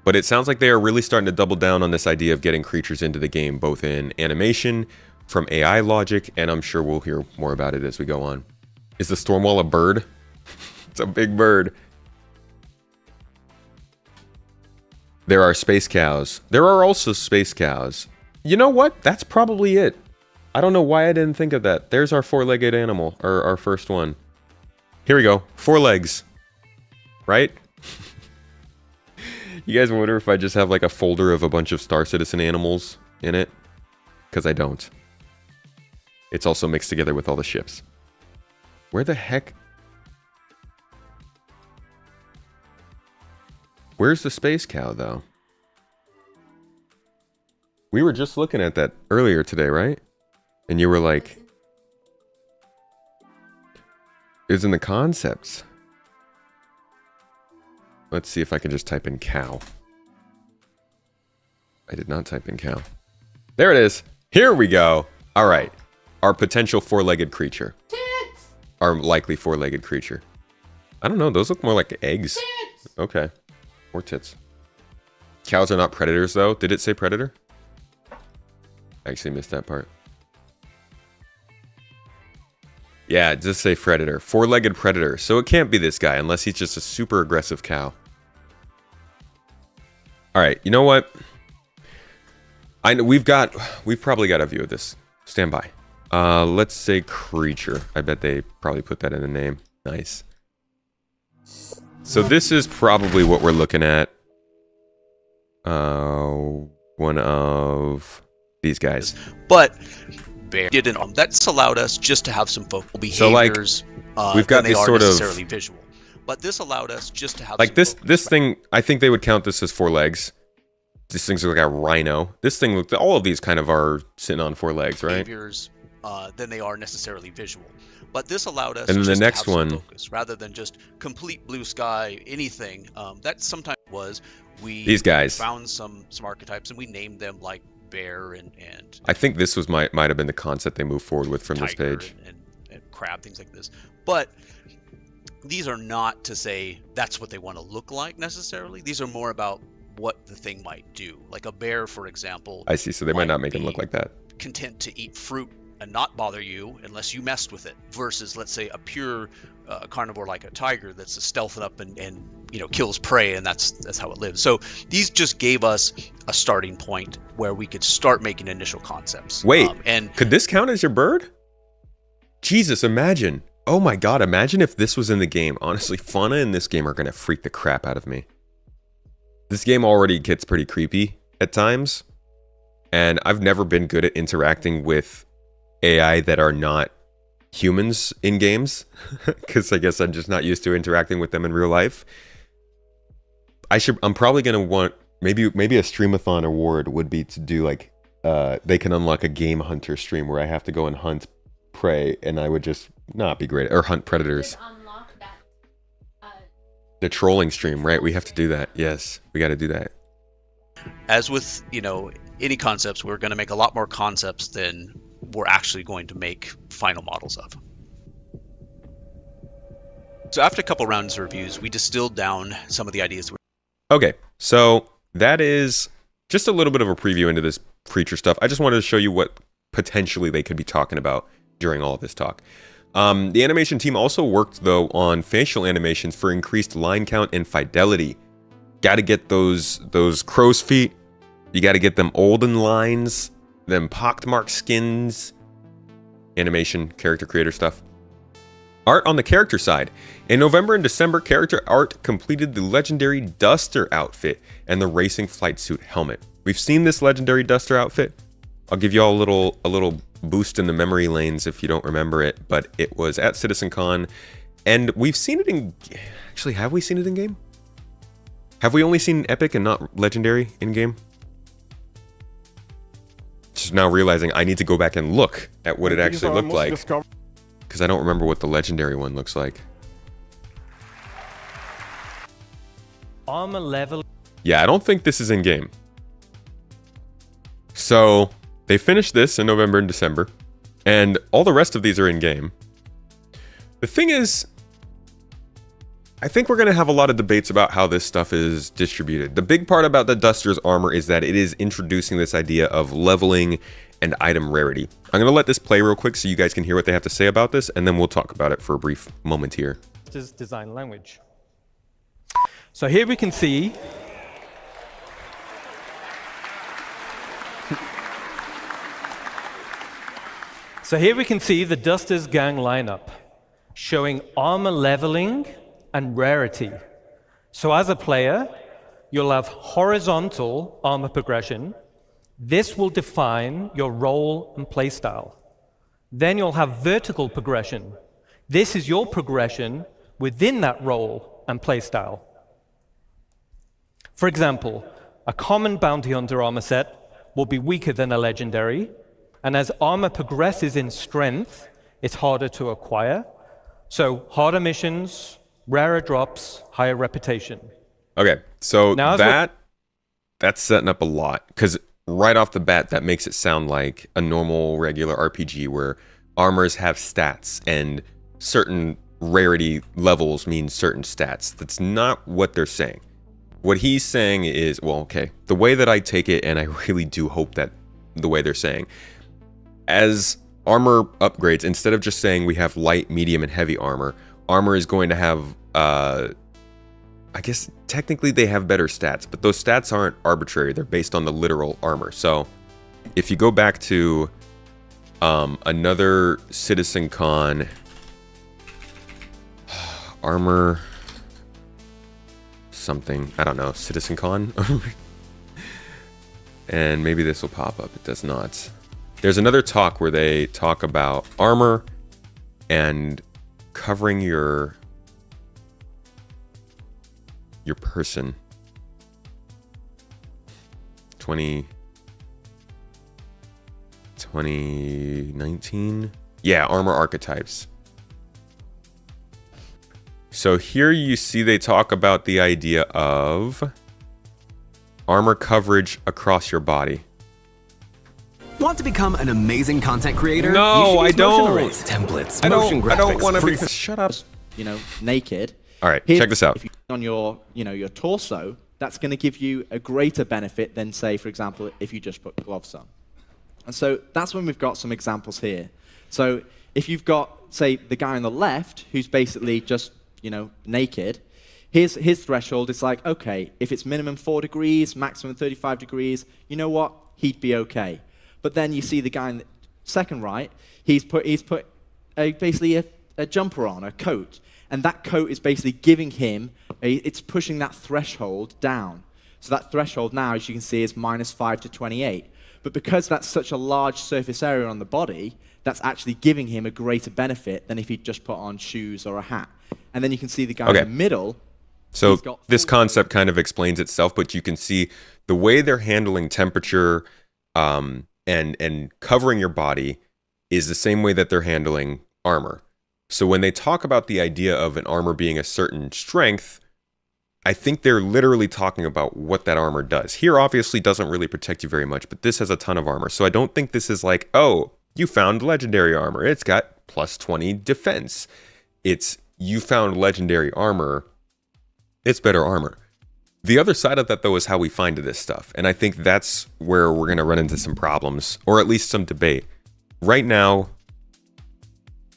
But it sounds like they are really starting to double down on this idea of getting creatures into the game, both in animation, from AI logic, and I'm sure we'll hear more about it as we go on. Is the Stormwall a bird? It's a big bird. There are space cows. There are also space cows. You know what? That's probably it. I don't know why I didn't think of that. There's our four-legged animal, or our first one. Here we go. 4 legs. Right? You guys wonder if I just have like a folder of a bunch of Star Citizen animals in it? Because I don't. It's also mixed together with all the ships. Where the heck? Where's the space cow, though? We were just looking at that earlier today, right? And you were like... It's in the concepts. Let's see if I can just type in cow. I did not type in cow. There it is. Here we go. All right. Our potential 4-legged creature. Tits! Our likely 4-legged creature. I don't know. Those look more like eggs. Tits! Okay. Or tits. Cows are not predators, though. Did it say predator? I actually missed that part. Yeah, it does say predator. 4-legged predator. So it can't be this guy unless he's just a super aggressive cow. All right, you know what? I know we've probably got a view of this. Stand by. Let's say creature. I bet they probably put that in the name. Nice. So this is probably what we're looking at. One of these guys. But Bear didn't. That's allowed us just to have some vocal behaviors. So like, we've got this sort necessarily visual. But this allowed us just to have like this thing. I think they would count this as 4 legs. This thing's like a rhino. This thing looked. All of these kind of are sitting on 4 legs, right? Behaviors than they are necessarily visual. But this allowed us. And then just the next to have one, some focus, rather than just complete blue sky, anything. That sometimes was these guys found some archetypes and we named them like bear and I think this was might have been the concept they moved forward with from this page. And crab, things like this. But these are not to say that's what they want to look like necessarily. These are more about what the thing might do. Like a bear, for example. I see. So they might not make him look like that. Content to eat fruit and not bother you unless you messed with it. Versus, let's say, a pure carnivore like a tiger that's stealthing up and you know kills prey, and that's how it lives. So these just gave us a starting point where we could start making initial concepts. Wait, and could this count as your bird? Jesus, imagine. Oh my god, imagine if this was in the game. Honestly, fauna in this game are going to freak the crap out of me. This game already gets pretty creepy at times. And I've never been good at interacting with AI that are not humans in games. Because I guess I'm just not used to interacting with them in real life. I'm probably going to want... Maybe a Streamathon award would be to do like... they can unlock a game hunter stream where I have to go and hunt prey, and I would just not be great, or hunt predators. Unlock that, the trolling stream, right? We have to do that. Yes, we got to do that. As with, you know, any concepts, we're going to make a lot more concepts than we're actually going to make final models of. So after a couple rounds of reviews, we distilled down some of the ideas. Okay, so that is just a little bit of a preview into this creature stuff. I just wanted to show you what potentially they could be talking about during all of this talk. The animation team also worked, though, on facial animations for increased line count and fidelity. Got to get those crow's feet. You got to get them olden lines, them pockmarked skins. Animation, character creator stuff. Art on the character side. In November and December, character art completed the legendary Duster outfit and the racing flight suit helmet. We've seen this legendary Duster outfit. I'll give you all a little boost in the memory lanes if you don't remember it, but it was at CitizenCon, and we've seen it in... Actually, have we seen it in game? Have we only seen epic and not legendary in game? Just now realizing I need to go back and look at what it actually looked like, because I don't remember what the legendary one looks like. Armor level. Yeah, I don't think this is in game. So they finished this in November and December, and all the rest of these are in game. The thing is, I think we're going to have a lot of debates about how this stuff is distributed. The big part about the Duster's armor is that it is introducing this idea of leveling and item rarity. I'm going to let this play real quick so you guys can hear what they have to say about this, and then we'll talk about it for a brief moment here. This is design language. So here we can see the Duster's gang lineup showing armor leveling and rarity. So as a player, you'll have horizontal armor progression. This will define your role and playstyle. Then you'll have vertical progression. This is your progression within that role and playstyle. For example, a common bounty hunter armor set will be weaker than a legendary, and as armor progresses in strength, it's harder to acquire. So harder missions, rarer drops, higher reputation. Okay, so now that's setting up a lot, because right off the bat, that makes it sound like a normal, regular RPG where armors have stats and certain rarity levels mean certain stats. That's not what they're saying. What he's saying is, well, okay, the way that I take it, and I really do hope that the way they're saying, as armor upgrades, instead of just saying we have light, medium, and heavy armor, armor is going to have, I guess technically they have better stats, but those stats aren't arbitrary. They're based on the literal armor. So if you go back to another CitizenCon armor something, I don't know, CitizenCon, and maybe this will pop up. It does not. There's another talk where they talk about armor and covering your person. 2019? Yeah, armor archetypes. So here you see they talk about the idea of armor coverage across your body. Want to become an amazing content creator? No, I don't. Arrays, templates, I motion don't graphics, want to be. presets. Shut up. You know, naked. All right, Here's- check this out. If you on your, your torso, that's going to give you a greater benefit than, say, for example, if you just put gloves on. And so that's when we've got some examples here. So if you've got, say, the guy on the left who's basically just, naked, his threshold is like, okay, if it's minimum 4 degrees, maximum 35 degrees, you know what? He'd be okay. But then you see the guy in the second right, he's put basically a jumper on, a coat. And that coat is basically giving him, it's pushing that threshold down. So that threshold now, as you can see, is -5 to 28. But because that's such a large surface area on the body, that's actually giving him a greater benefit than if he'd just put on shoes or a hat. And then you can see the guy in the middle. So this concept kind of explains itself, but you can see the way they're handling temperature and covering your body is the same way that they're handling armor. So when they talk about the idea of an armor being a certain strength, I think they're literally talking about what that armor does. Here obviously doesn't really protect you very much, but this has a ton of armor. So I don't think this is like, oh, you found legendary armor. It's got +20 defense. It's you found legendary armor. It's better armor. The other side of that, though, is how we find this stuff. And I think that's where we're going to run into some problems, or at least some debate. Right now,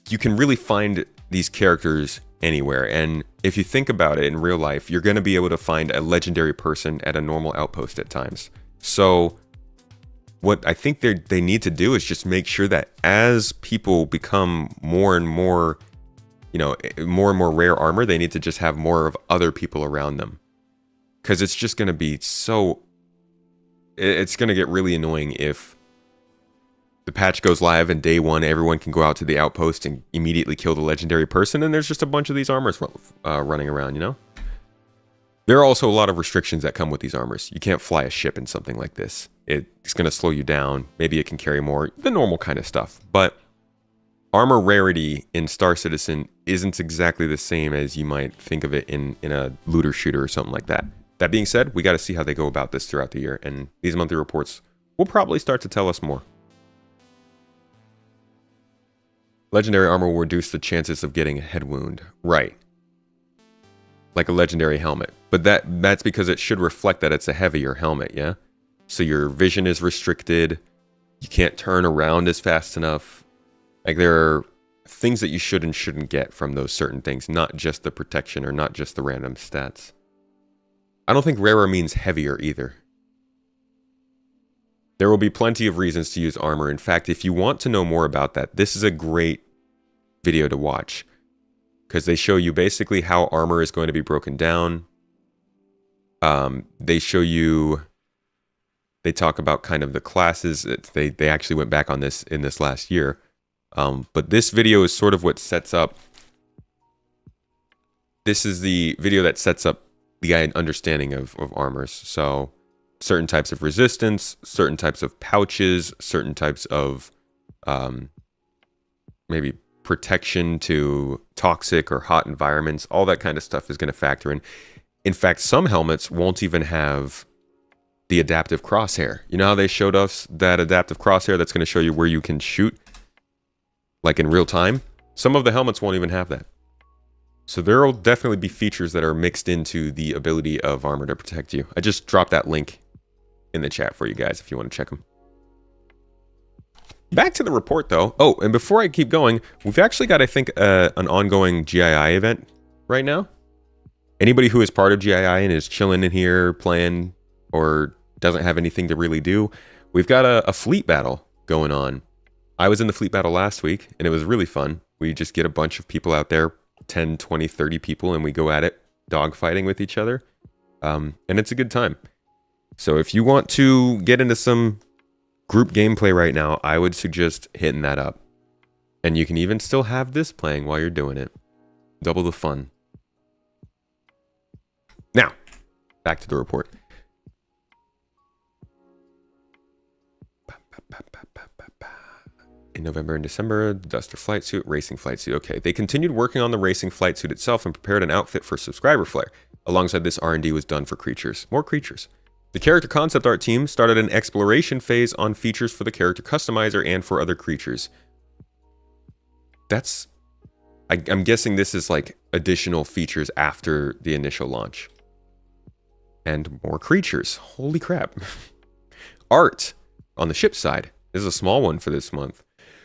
you can really find these characters anywhere. And if you think about it in real life, you're going to be able to find a legendary person at a normal outpost at times. So what I think they need to do is just make sure that as people become more and more, more and more rare armor, they need to just have more of other people around them. Because it's just going to be it's going to get really annoying if the patch goes live and day one, everyone can go out to the outpost and immediately kill the legendary person, and there's just a bunch of these armors running around, There are also a lot of restrictions that come with these armors. You can't fly a ship in something like this. It's going to slow you down. Maybe it can carry more, the normal kind of stuff. But armor rarity in Star Citizen isn't exactly the same as you might think of it in a looter shooter or something like that. That being said, we got to see how they go about this throughout the year, and these monthly reports will probably start to tell us more. Legendary armor will reduce the chances of getting a head wound. Right. like a legendary helmet. But that's because it should reflect that it's a heavier helmet, yeah? So your vision is restricted. You can't turn around as fast enough. Like, there are things that you should and shouldn't get from those certain things, not just the protection or not just the random stats. I don't think rarer means heavier either. There will be plenty of reasons to use armor. In fact, if you want to know more about that, this is a great video to watch, because they show you basically how armor is going to be broken down. They show you, they talk about kind of the classes. They actually went back on this in this last year. But this video is sort of what sets up, this is the video that sets up the understanding of armors. So certain types of resistance, certain types of pouches, certain types of maybe protection to toxic or hot environments, all that kind of stuff is going to factor in. In fact, some helmets won't even have the adaptive crosshair. You know how they showed us that adaptive crosshair that's going to show you where you can shoot, like in real time? Some of the helmets won't even have that. So there will definitely be features that are mixed into the ability of armor to protect you. I just dropped that link in the chat for you guys if you want to check them. Back to the report, though. Oh, and before I keep going, we've actually got, I think, an ongoing GII event right now. Anybody who is part of GII and is chilling in here playing or doesn't have anything to really do, we've got a fleet battle going on. I was in the fleet battle last week, and it was really fun. We just get a bunch of people out there, 10, 20, 30 people, and we go at it, dogfighting with each other. And it's a good time. So if you want to get into some group gameplay right now, I would suggest hitting that up. And you can even still have this playing while you're doing it. Double the fun. Now, back to the report. In November and December, Duster flight suit, racing flight suit. Okay, they continued working on the racing flight suit itself and prepared an outfit for subscriber flare. Alongside this, R&D was done for creatures. More creatures. The character concept art team started an exploration phase on features for the character customizer and for other creatures. That's... I'm guessing this is like additional features after the initial launch. And more creatures. Holy crap. Art on the ship side. This is a small one for this month.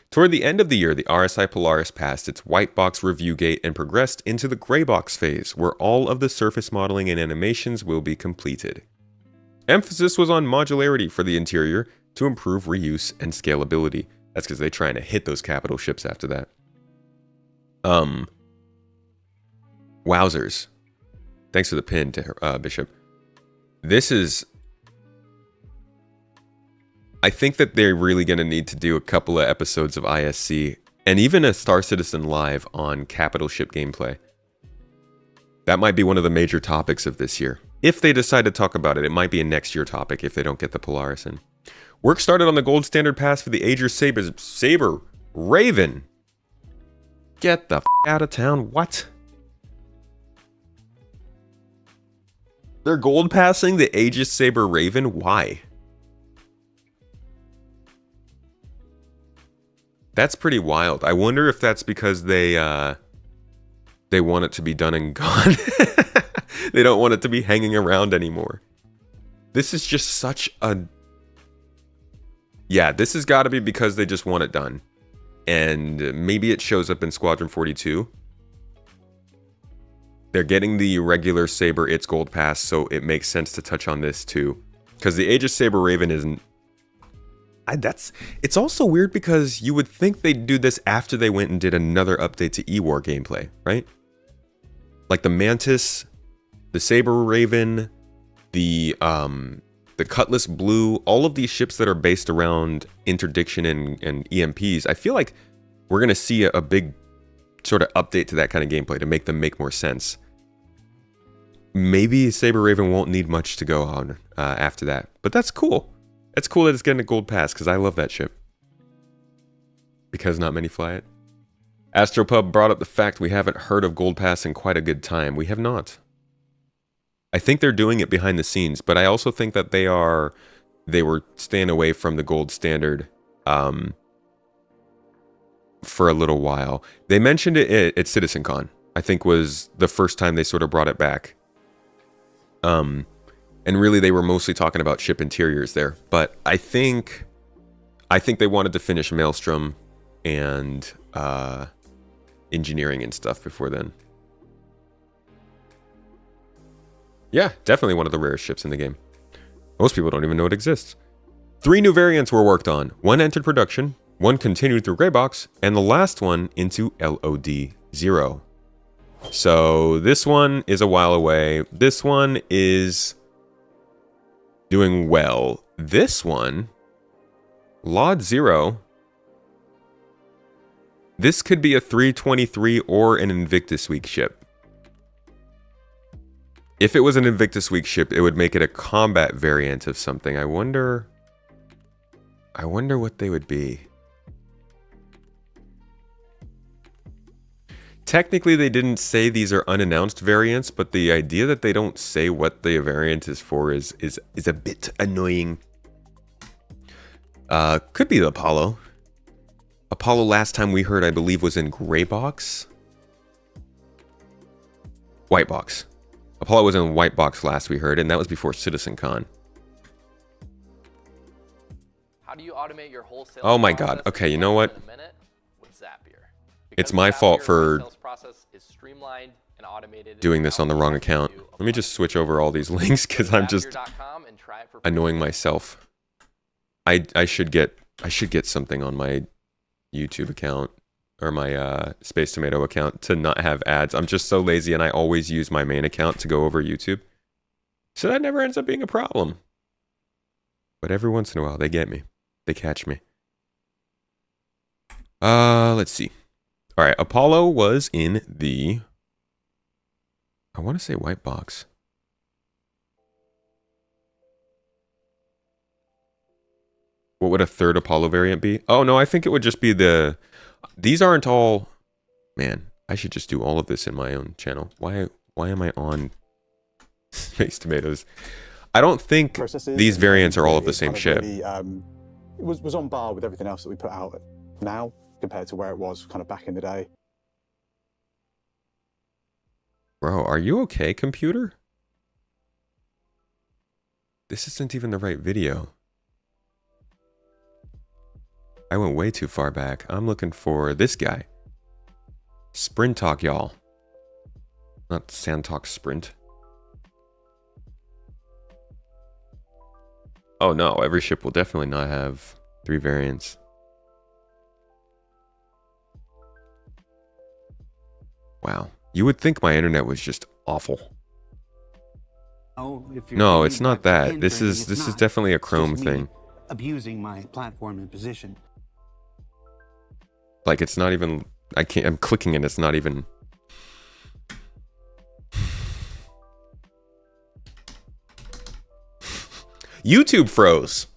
Toward the end of the year, the RSI Polaris passed its white box review gate and progressed into the gray box phase, where all of the surface modeling and animations will be completed. Emphasis was on modularity for the interior to improve reuse and scalability. That's because they're trying to hit those capital ships after that. Wowzers. Thanks for the pin, to Bishop. This is... I think that they're really going to need to do a couple of episodes of ISC and even a Star Citizen Live on capital ship gameplay. That might be one of the major topics of this year. If they decide to talk about it, it might be a next year topic if they don't get the Polaris in. Work started on the gold standard pass for the Aegir Saber Raven. Get the f*** out of town. What? They're gold passing the Aegis Saber Raven? Why? That's pretty wild. I wonder if that's because they want it to be done and gone. They don't want it to be hanging around anymore. This is just such a... Yeah, this has got to be because they just want it done. And maybe it shows up in Squadron 42. They're getting the regular Saber, its gold pass, so it makes sense to touch on this too. Because the Aegis Saber Raven isn't... It's also weird because you would think they'd do this after they went and did another update to E-War gameplay, right? Like the Mantis, the Saber Raven, the Cutlass Blue, all of these ships that are based around interdiction and EMPs, I feel like we're going to see a big sort of update to that kind of gameplay to make them make more sense. Maybe Saber Raven won't need much to go on after that, but that's cool. It's cool that it's getting a gold pass, because I love that ship. Because not many fly it. Astropub brought up the fact we haven't heard of gold pass in quite a good time. We have not. I think they're doing it behind the scenes, but I also think that they were staying away from the gold standard for a little while. They mentioned it at CitizenCon. I think was the first time they sort of brought it back. And really they were mostly talking about ship interiors there. But I think they wanted to finish Maelstrom and engineering and stuff before then. Yeah, definitely one of the rarest ships in the game. Most people don't even know it exists. 3 new variants were worked on. 1 entered production, 1 continued through Greybox, and the last one into LOD 0. So this one is a while away. This one is doing well. This one, LOD 0, this could be a 323 or an Invictus Week ship. If it was an Invictus Week ship, it would make it a combat variant of something. I wonder what they would be. Technically, they didn't say these are unannounced variants, but the idea that they don't say what the variant is for is a bit annoying. Could be the Apollo. Apollo last time we heard, I believe, was in gray box. White box. Apollo was in white box last we heard, and that was before CitizenCon. How do you automate your wholesale? Oh my god. Okay, you know what? It's my fault for doing this on the wrong account. Let me just switch over all these links because I'm just annoying myself. I should get something on my YouTube account or my Space Tomato account to not have ads. I'm just so lazy and I always use my main account to go over YouTube. So that never ends up being a problem. But every once in a while they get me. They catch me. Let's see. All right, Apollo was in the, I want to say white box. What would a third Apollo variant be? Oh no, I think it would just be the, these aren't all, man, I should just do all of this in my own channel. Why am I on Space Tomatoes? I don't think these variants are all of the same ship. Really, it was on par with everything else that we put out now compared to where it was kind of back in the day. Bro, are you okay, computer? This isn't even the right video. I went way too far back. I'm looking for this guy. Sprint Talk, y'all. Not Sand Talk Sprint. Oh no, every ship will definitely not have 3 variants. Wow. You would think my internet was just awful. No, it's not that. This is definitely a Chrome thing. Abusing my platform and position. Like it's not even, I'm clicking and it's not even. YouTube froze.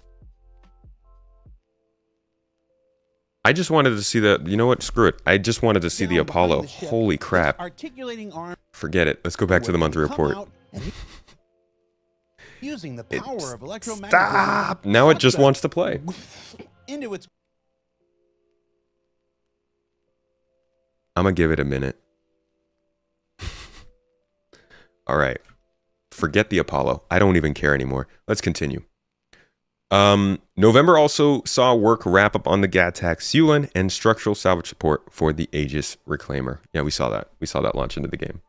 I just wanted to see the, you know what, screw it. I just wanted to see the Apollo. Holy crap. Forget it. Let's go back to the monthly report. Using the power of electromagnetism. Stop! Now it just wants to play. Into its I'm gonna give it a minute. All right. Forget the Apollo. I don't even care anymore. Let's continue. November also saw work wrap up on the GATAC Sealand and structural salvage support for the Aegis Reclaimer. Yeah, we saw that. We saw that launch into the game.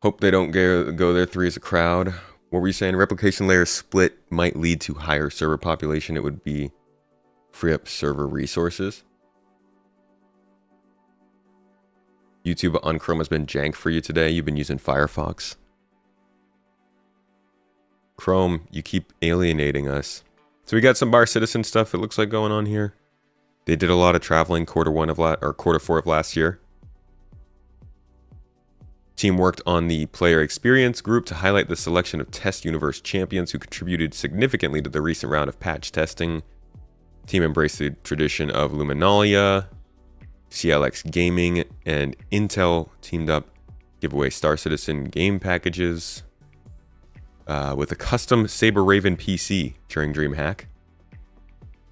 Hope they don't go there 3 as a crowd. What were you saying? Replication layer split might lead to higher server population. It would be free up server resources. YouTube on Chrome has been jank for you today. You've been using Firefox. Chrome, you keep alienating us. So we got some Bar Citizen stuff it looks like going on here. They did a lot of traveling quarter 4 of last year. Team worked on the player experience group to highlight the selection of Test Universe champions who contributed significantly to the recent round of patch testing. Team embraced the tradition of Luminalia. CLX Gaming and Intel teamed up, give away Star Citizen game packages with a custom Saber Raven PC during DreamHack.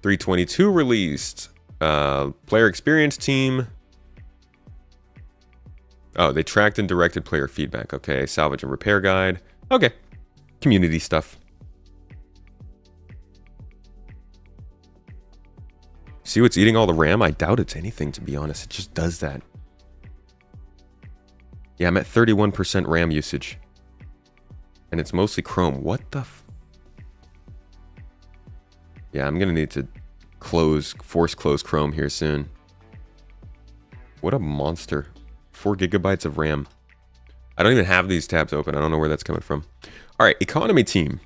322 released Player experience team. Oh, they tracked and directed player feedback. Okay, salvage and repair guide. Okay, community stuff. See what's eating all the RAM? I doubt it's anything, to be honest. It just does that. Yeah, I'm at 31% RAM usage. And it's mostly Chrome. What the Yeah, I'm gonna need to force close Chrome here soon. What a monster. 4 gigabytes of RAM. I don't even have these tabs open. I don't know where that's coming from. All right, economy team.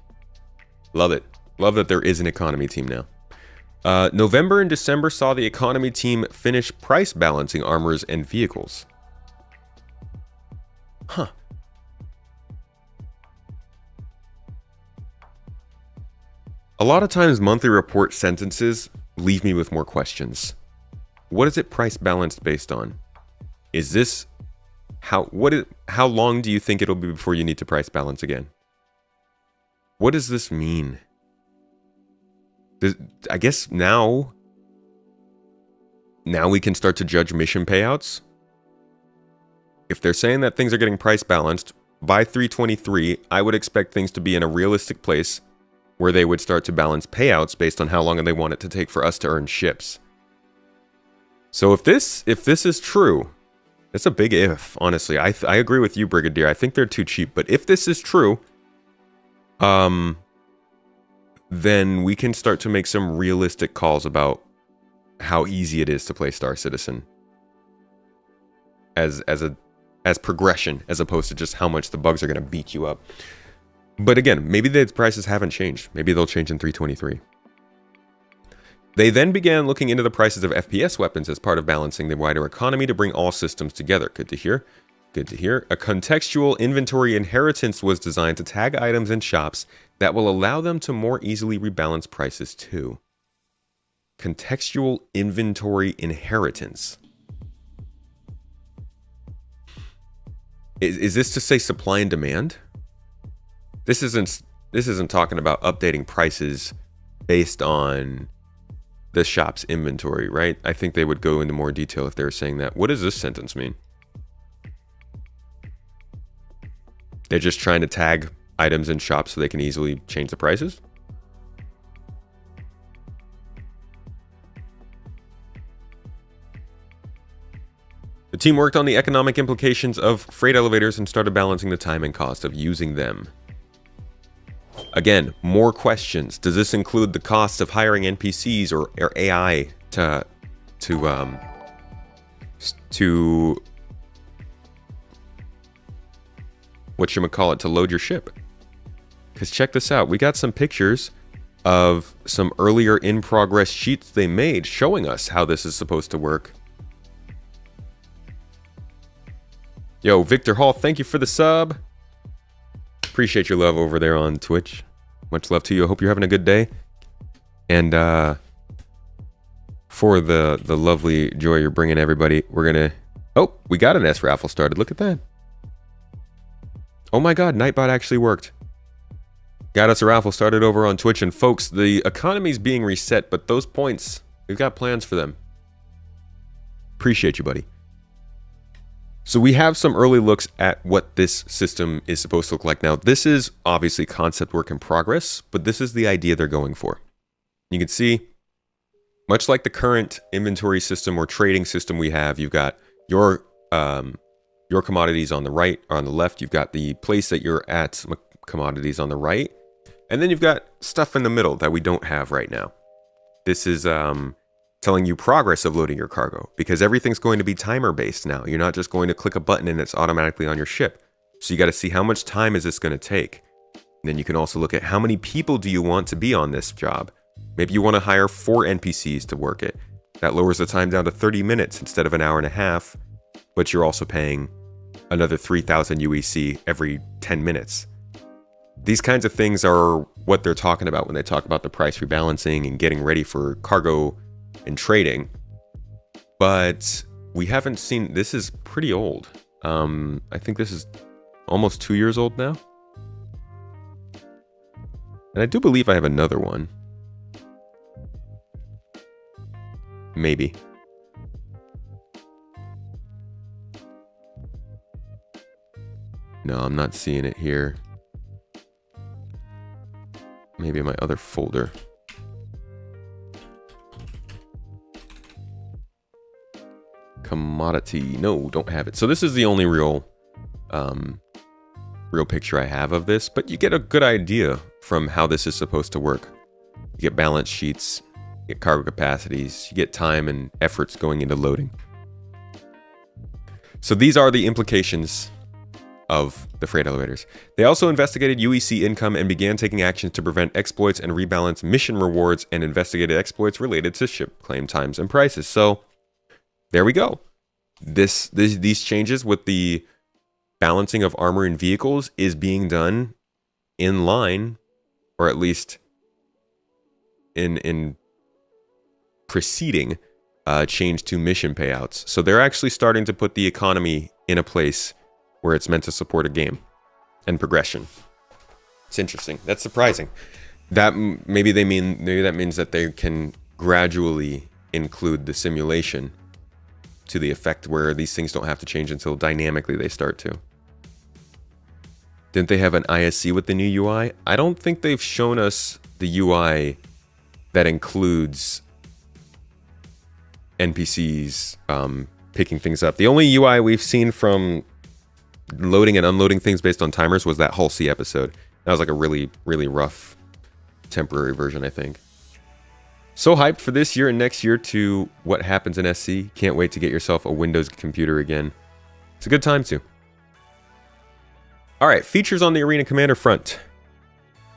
Love it. Love that there is an economy team now. November and December saw the economy team finish price balancing armors and vehicles. Huh. A lot of times monthly report sentences leave me with more questions. What is it price balanced based on? Is this how long do you think it'll be before you need to price balance again? What does this mean? I guess now we can start to judge mission payouts. If they're saying that things are getting price balanced by 323, I would expect things to be in a realistic place where they would start to balance payouts based on how long they want it to take for us to earn ships. So if this is true, it's a big if, honestly. I agree with you, Brigadier. I think they're too cheap, but if this is true, then we can start to make some realistic calls about how easy it is to play Star Citizen as progression, as opposed to just how much the bugs are going to beat you up. But again, maybe the prices haven't changed. Maybe they'll change in 323. They then began looking into the prices of FPS weapons as part of balancing the wider economy to bring all systems together. Good to hear. Good to hear. A contextual inventory inheritance was designed to tag items in shops that will allow them to more easily rebalance prices too. Contextual inventory inheritance. Is this to say supply and demand? This isn't talking about updating prices based on the shop's inventory, right? I think they would go into more detail if they were saying that. What does this sentence mean? They're just trying to tag items in shops so they can easily change the prices? The team worked on the economic implications of freight elevators and started balancing the time and cost of using them. Again, more questions. Does this include the cost of hiring NPCs or AI to whatchamacallit, to load your ship? Because check this out. We got some pictures of some earlier in-progress sheets they made showing us how this is supposed to work. Yo, Victor Hall, thank you for the sub. Appreciate your love over there on Twitch. Much love to you. I hope you're having a good day. And for the lovely joy you're bringing everybody, we're gonna... Oh, we got an S raffle started. Look at that. Oh my god, Nightbot actually worked. Got us a raffle started over on Twitch. And folks, the economy's being reset, but those points, we've got plans for them. Appreciate you, buddy. So we have some early looks at what this system is supposed to look like. Now, this is obviously concept work in progress, but this is the idea they're going for. You can see, much like the current inventory system or trading system we have, you've got your commodities on the right or on the left. You've got the place that you're at, commodities on the right. And then you've got stuff in the middle that we don't have right now. This is telling you progress of loading your cargo, because everything's going to be timer based now. You're not just going to click a button and it's automatically on your ship. So you got to see how much time is this going to take. And then you can also look at how many people do you want to be on this job. Maybe you want to hire 4 NPCs to work it. That lowers the time down to 30 minutes instead of an hour and a half, but you're also paying another 3,000 UEC every 10 minutes. These kinds of things are what they're talking about when they talk about the price rebalancing and getting ready for cargo and trading. But we haven't seen... This is pretty old. I think this is almost 2 years old now. And I do believe I have another one. Maybe. No, I'm not seeing it here. Maybe in my other folder. Commodity. No, don't have it. So this is the only real picture I have of this, but you get a good idea from how this is supposed to work. You get balance sheets, you get cargo capacities, you get time and efforts going into loading. So these are the implications of the freight elevators. They also investigated UEC income and began taking actions to prevent exploits and rebalance mission rewards and investigated exploits related to ship claim times and prices. So there we go. These changes with the balancing of armor and vehicles is being done in line, or at least in preceding change to mission payouts. So they're actually starting to put the economy in a place where it's meant to support a game and progression. It's interesting. That's surprising. Maybe that means that they can gradually include the simulation to the effect where these things don't have to change until dynamically they start to. Didn't they have an ISC with the new UI? I don't think they've shown us the UI that includes NPCs picking things up. The only UI we've seen from loading and unloading things based on timers was that Hull C episode. That was like a really, really rough temporary version, I think. So hyped for this year and next year to what happens in SC. Can't wait to get yourself a Windows computer again. It's a good time too. All right, features on the Arena Commander front.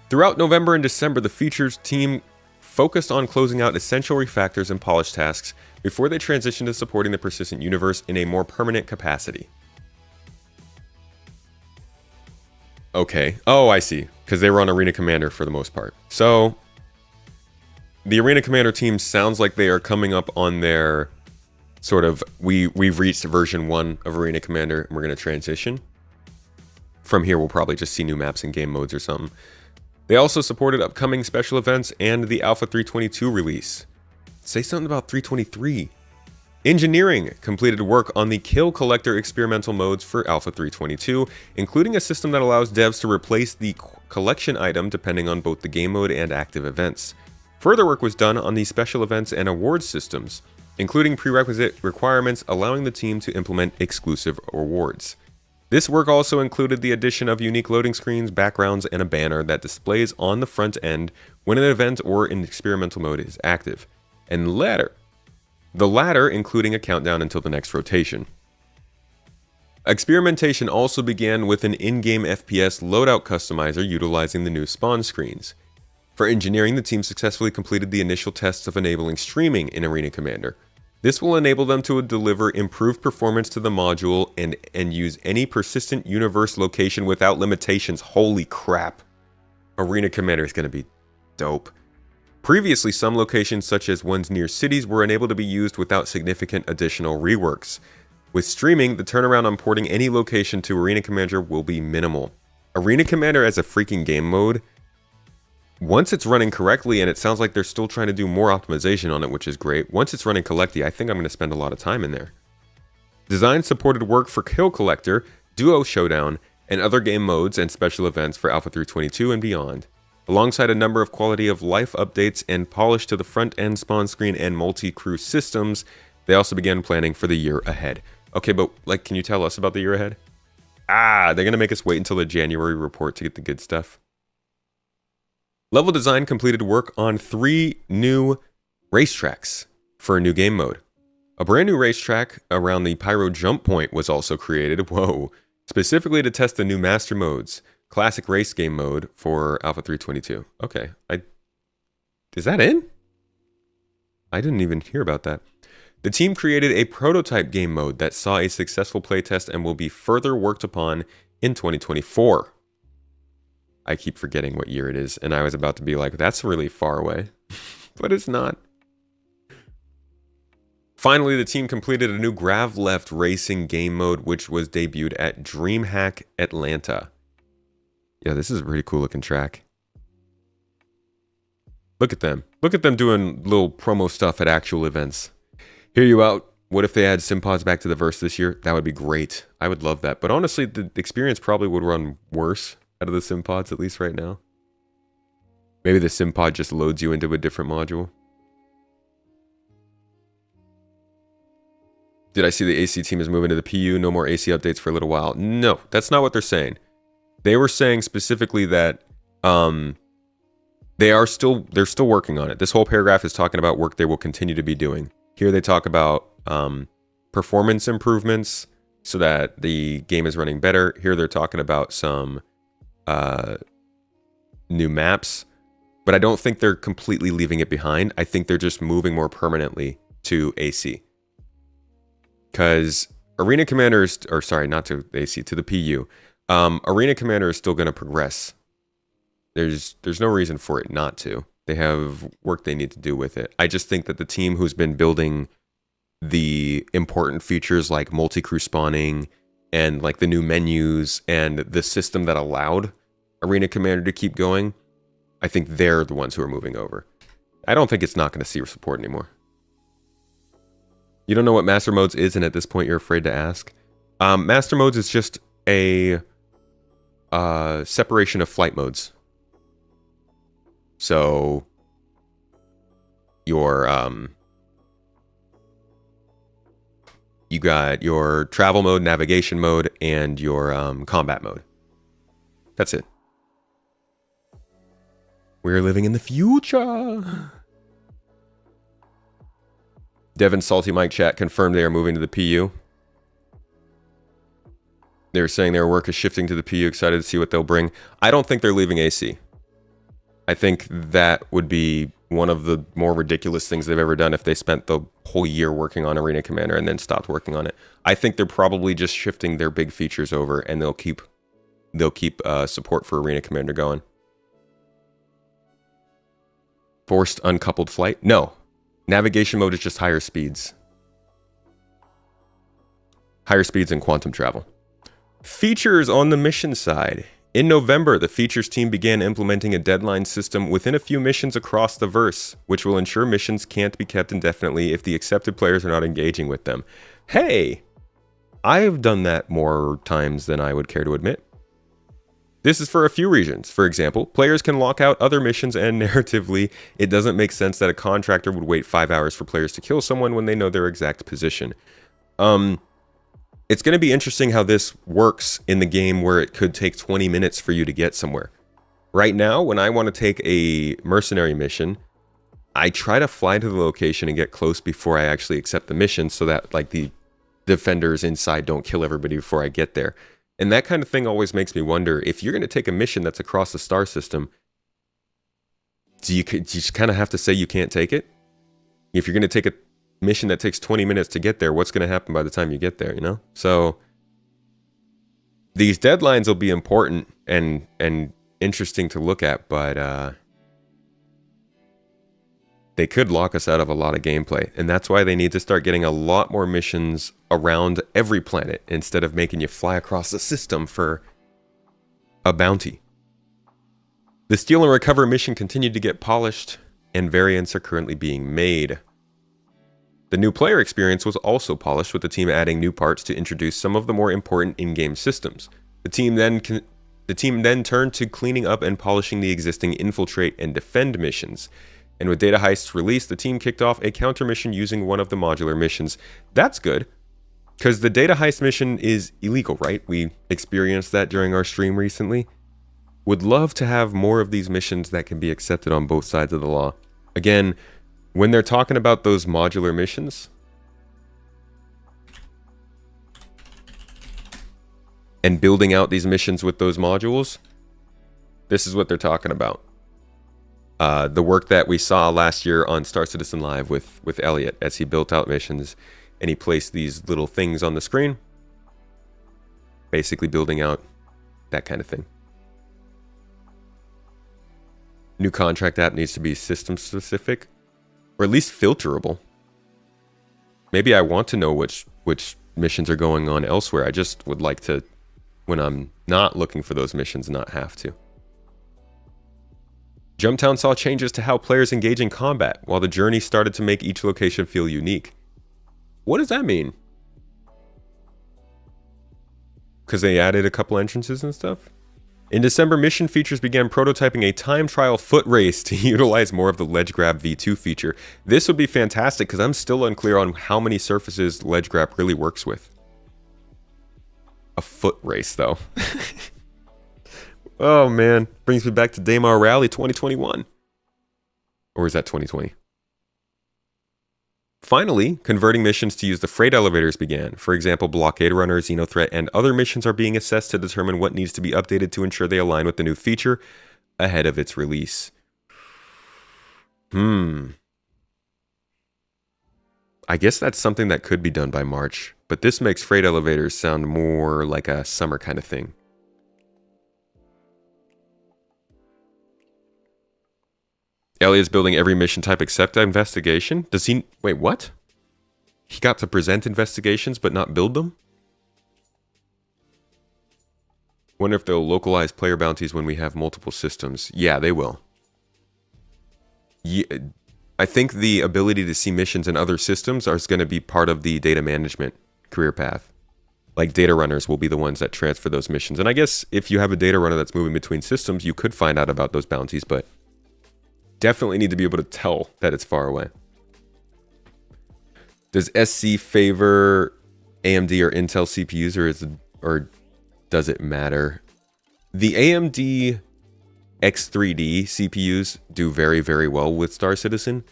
Throughout November and December, the features team focused on closing out essential refactors and polish tasks before they transitioned to supporting the persistent universe in a more permanent capacity. Okay. Oh, I see. Because they were on Arena Commander for the most part. So the Arena Commander team sounds like they are coming up on their sort of, we've reached version 1 of Arena Commander and we're going to transition. From here, we'll probably just see new maps and game modes or something. They also supported upcoming special events and the Alpha 322 release. Say something about 323. Engineering completed work on the Kill Collector experimental modes for Alpha 322, including a system that allows devs to replace the collection item depending on both the game mode and active events. Further work was done on the special events and awards systems, including prerequisite requirements allowing the team to implement exclusive awards. This work also included the addition of unique loading screens, backgrounds, and a banner that displays on the front end when an event or an experimental mode is active, and the latter including a countdown until the next rotation. Experimentation also began with an in-game FPS loadout customizer utilizing the new spawn screens. For engineering, the team successfully completed the initial tests of enabling streaming in Arena Commander. This will enable them to deliver improved performance to the module and use any persistent universe location without limitations. Holy crap. Arena Commander is going to be dope. Previously, some locations such as ones near cities were unable to be used without significant additional reworks. With streaming, the turnaround on porting any location to Arena Commander will be minimal. Arena Commander as a freaking game mode, once it's running correctly, and it sounds like they're still trying to do more optimization on it, which is great. Once it's running correctly, I think I'm going to spend a lot of time in there. Design supported work for Kill Collector, Duo Showdown, and other game modes and special events for Alpha 322 and beyond. Alongside a number of quality of life updates and polish to the front end spawn screen and multi-crew systems, they also began planning for the year ahead. Okay, but can you tell us about the year ahead? They're going to make us wait until the January report to get the good stuff. Level design completed work on 3 new racetracks for a new game mode. A brand new racetrack around the Pyro Jump Point was also created, specifically to test the new master modes. Classic race game mode for Alpha 322. Okay, is that in? I didn't even hear about that. The team created a prototype game mode that saw a successful playtest and will be further worked upon in 2024. I keep forgetting what year it is, and I was about to be like, that's really far away. But it's not. Finally, the team completed a new Grav Left racing game mode, which was debuted at DreamHack Atlanta. Yeah, this is a pretty cool looking track. Look at them. Look at them doing little promo stuff at actual events. Hear you out. What if they add sim pods back to the verse this year? That would be great. I would love that. But honestly, the experience probably would run worse out of the sim pods, at least right now. Maybe the sim pod just loads you into a different module. Did I see the AC team is moving to the PU? No more AC updates for a little while. No, that's not what they're saying. They were saying specifically that they're still working on it. This whole paragraph is talking about work they will continue to be doing. Here they talk about performance improvements so that the game is running better. Here they're talking about some new maps, but I don't think they're completely leaving it behind. I think they're just moving more permanently to AC. Because Arena Commander is, or sorry, not to AC, to the PU. Arena Commander is still going to progress. There's no reason for it not to. They have work they need to do with it. I just think that the team who's been building the important features like multi-crew spawning and like the new menus and the system that allowed Arena Commander to keep going, I think they're the ones who are moving over. I don't think it's not going to see support anymore. You don't know what Master Modes is, and at this point you're afraid to ask? Master Modes is just a separation of flight modes. So your you got your travel mode, navigation mode, and your combat mode. That's it. We're living in the future. Devin Salty Mike chat confirmed they are moving to the PU. They were saying their work is shifting to the PU, excited to see what they'll bring. I don't think they're leaving AC. I think that would be one of the more ridiculous things they've ever done if they spent the whole year working on Arena Commander and then stopped working on it. I think they're probably just shifting their big features over, and they'll keep support for Arena Commander going. Forced uncoupled flight? No. Navigation mode is just higher speeds. Higher speeds and quantum travel. Features on the mission side. In November, the features team began implementing a deadline system within a few missions across the verse, which will ensure missions can't be kept indefinitely if the accepted players are not engaging with them. Hey! I've done that more times than I would care to admit. This is for a few reasons. For example, players can lock out other missions, and narratively, it doesn't make sense that a contractor would wait 5 hours for players to kill someone when they know their exact position. It's going to be interesting how this works in the game where it could take 20 minutes for you to get somewhere. Right now, when I want to take a mercenary mission, I try to fly to the location and get close before I actually accept the mission so that like the defenders inside don't kill everybody before I get there. And that kind of thing always makes me wonder, if you're going to take a mission that's across the star system, do you just kind of have to say you can't take it? If you're going to take a mission that takes 20 minutes to get there, what's going to happen by the time you get there, you know? So these deadlines will be important and interesting to look at, but they could lock us out of a lot of gameplay. And that's why they need to start getting a lot more missions around every planet instead of making you fly across the system for a bounty. The Steal and Recover mission continued to get polished, and variants are currently being made. The new player experience was also polished, with the team adding new parts to introduce some of the more important in-game systems. The team then turned to cleaning up and polishing the existing Infiltrate and Defend missions. And with Data Heist's release, the team kicked off a counter mission using one of the modular missions. That's good, because the Data Heist mission is illegal, right? We experienced that during our stream recently. Would love to have more of these missions that can be accepted on both sides of the law. Again, when they're talking about those modular missions and building out these missions with those modules, this is what they're talking about. The work that we saw last year on Star Citizen Live with Elliot, as he built out missions and he placed these little things on the screen, basically building out that kind of thing. New contract app needs to be system specific, or at least filterable. Maybe I want to know which missions are going on elsewhere. I just would like to, when I'm not looking for those missions, not have to. Jumptown saw changes to how players engage in combat, while the journey started to make each location feel unique. What does that mean? Because they added a couple entrances and stuff? In December, Mission Features began prototyping a time trial foot race to utilize more of the Ledge Grab V2 feature. This would be fantastic because I'm still unclear on how many surfaces Ledge Grab really works with. A foot race, though. Oh, man. Brings me back to Daymar Rally 2021. Or is that 2020? Finally, converting missions to use the freight elevators began. For example, Blockade Runner, Xenothreat, and other missions are being assessed to determine what needs to be updated to ensure they align with the new feature ahead of its release. I guess that's something that could be done by March, but this makes freight elevators sound more like a summer kind of thing. Elliot's building every mission type except investigation. Does he... Wait, what? He got to present investigations but not build them? Wonder if they'll localize player bounties when we have multiple systems. Yeah, they will. Yeah, I think the ability to see missions in other systems is going to be part of the data management career path. Like data runners will be the ones that transfer those missions. And I guess if you have a data runner that's moving between systems, you could find out about those bounties, but definitely need to be able to tell that it's far away. Does SC favor AMD or Intel CPUs, or does it matter? The AMD X3D CPUs do very, very well with Star Citizen,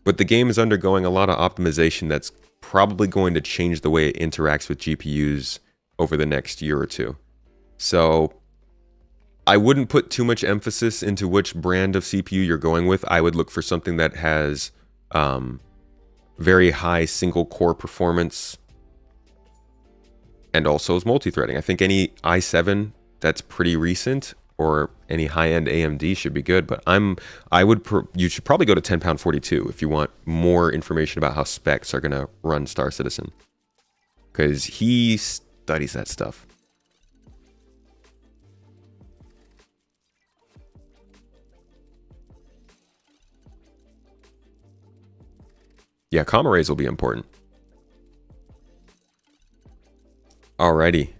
but the game is undergoing a lot of optimization that's probably going to change the way it interacts with GPUs over the next year or two. So I wouldn't put too much emphasis into which brand of CPU you're going with. I would look for something that has very high single core performance and also is multi-threading. I think any i7 that's pretty recent or any high-end AMD should be good, but you should probably go to 10pound42 if you want more information about how specs are going to run Star Citizen, because he studies that stuff. Yeah, comm arrays will be important. Alrighty.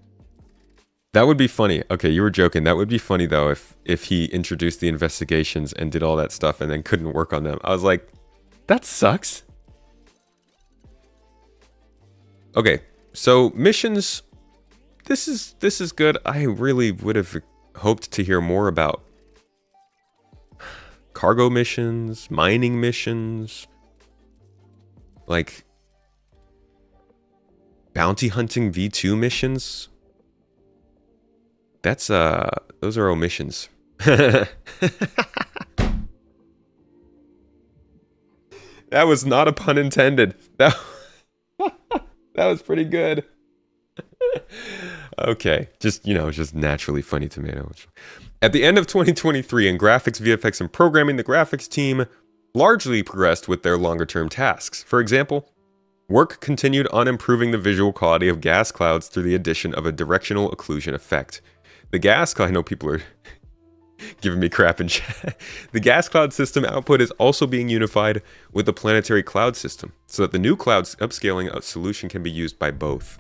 That would be funny. Okay, you were joking. That would be funny, though, if he introduced the investigations and did all that stuff and then couldn't work on them. I was like, that sucks. Okay, so missions. This is good. I really would have hoped to hear more about cargo missions, mining missions, like bounty hunting V2 missions. That's those are omissions. That was not a pun intended. That was pretty good. Okay, just just naturally funny tomato. At the end of 2023 in graphics, VFX, and programming, the graphics team largely progressed with their longer-term tasks. For example, work continued on improving the visual quality of gas clouds through the addition of a directional occlusion effect. The gas cloud, I know people are giving me crap in chat. The gas cloud system output is also being unified with the planetary cloud system, so that the new cloud's upscaling solution can be used by both.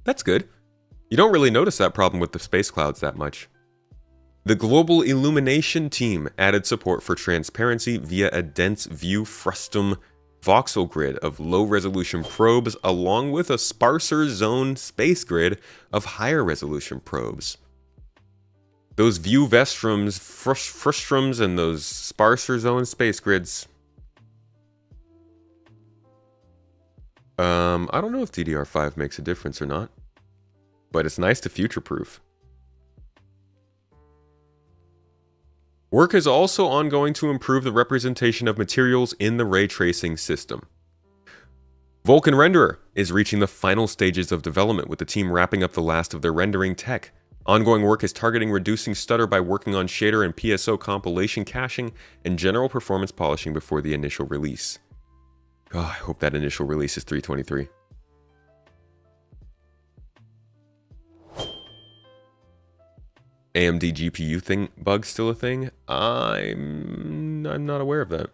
That's good. You don't really notice that problem with the space clouds that much. The Global Illumination team added support for transparency via a dense view frustum voxel grid of low-resolution probes, along with a sparser zone space grid of higher-resolution probes. Those view vestrums, frustrums, and those sparser zone space grids. I don't know if DDR5 makes a difference or not, but it's nice to future-proof. Work is also ongoing to improve the representation of materials in the ray tracing system. Vulkan Renderer is reaching the final stages of development, with the team wrapping up the last of their rendering tech. Ongoing work is targeting reducing stutter by working on shader and PSO compilation caching and general performance polishing before the initial release. Oh, I hope that initial release is 323. AMD GPU bug still a thing? I'm not aware of that.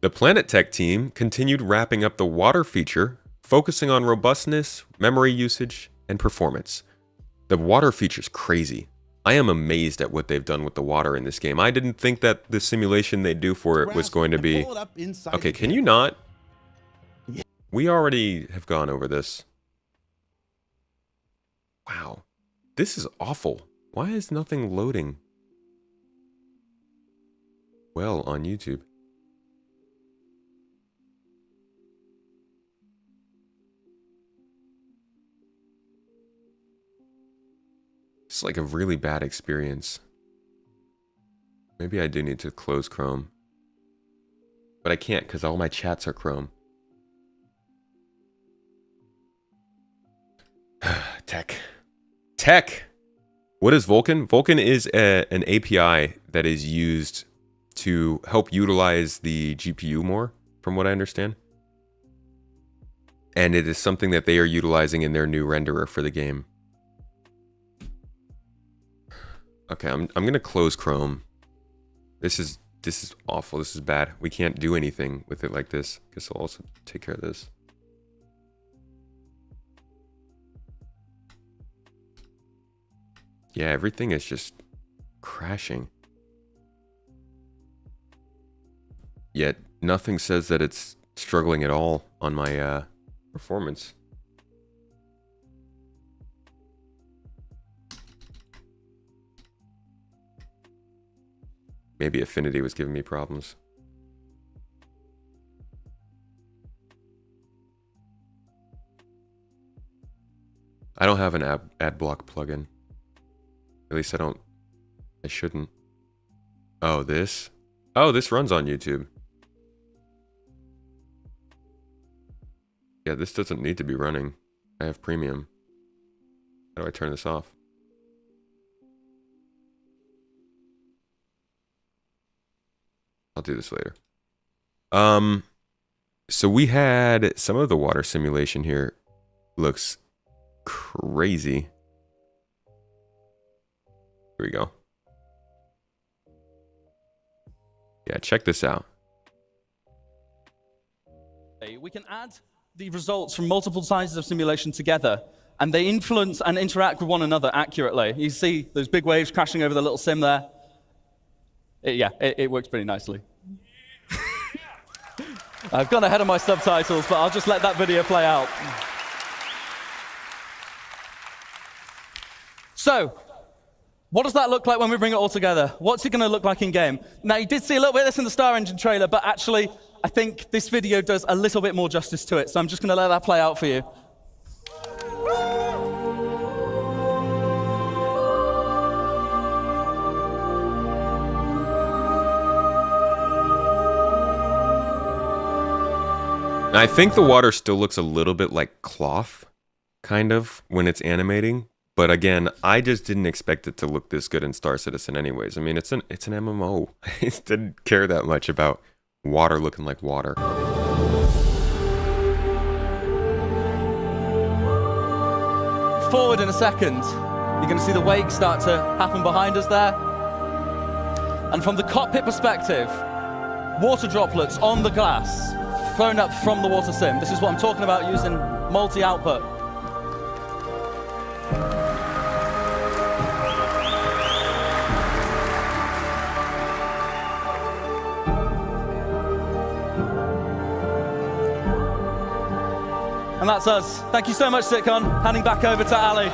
The Planet Tech team continued wrapping up the water feature, focusing on robustness, memory usage, and performance. The water feature's crazy. I am amazed at what they've done with the water in this game. I didn't think that the simulation they do for it was going to be... Okay, can you not? We already have gone over this. Wow. This is awful. Why is nothing loading well on YouTube? It's like a really bad experience. Maybe I do need to close Chrome. But I can't because all my chats are Chrome. Tech. Tech! What is Vulkan? Vulkan is an API that is used to help utilize the GPU more, from what I understand. And it is something that they are utilizing in their new renderer for the game. Okay, I'm gonna close Chrome. This is awful. This is bad. We can't do anything with it like this. Guess I'll also take care of this. Yeah, everything is just crashing. Yet nothing says that it's struggling at all on my performance. Maybe Affinity was giving me problems. I don't have an ad block plugin. At least I shouldn't. Oh, this? Oh, this runs on YouTube. Yeah, this doesn't need to be running. I have premium. How do I turn this off? I'll do this later. So we had some of the water simulation here. Looks crazy. Here we go. Yeah, check this out. We can add the results from multiple sizes of simulation together, and they influence and interact with one another accurately. You see those big waves crashing over the little sim there. It works pretty nicely. I've gone ahead of my subtitles, but I'll just let that video play out. So, what does that look like when we bring it all together? What's it going to look like in game? Now, you did see a little bit of this in the Star Engine trailer, but actually, I think this video does a little bit more justice to it. So I'm just going to let that play out for you. I think the water still looks a little bit like cloth, kind of, when it's animating. But again, I just didn't expect it to look this good in Star Citizen anyways. I mean, it's an MMO. I didn't care that much about water looking like water. Forward in a second, you're going to see the wake start to happen behind us there. And from the cockpit perspective, water droplets on the glass thrown up from the water sim. This is what I'm talking about using multi-output. And that's us. Thank you so much, CitizenCon. Handing back over to Ali.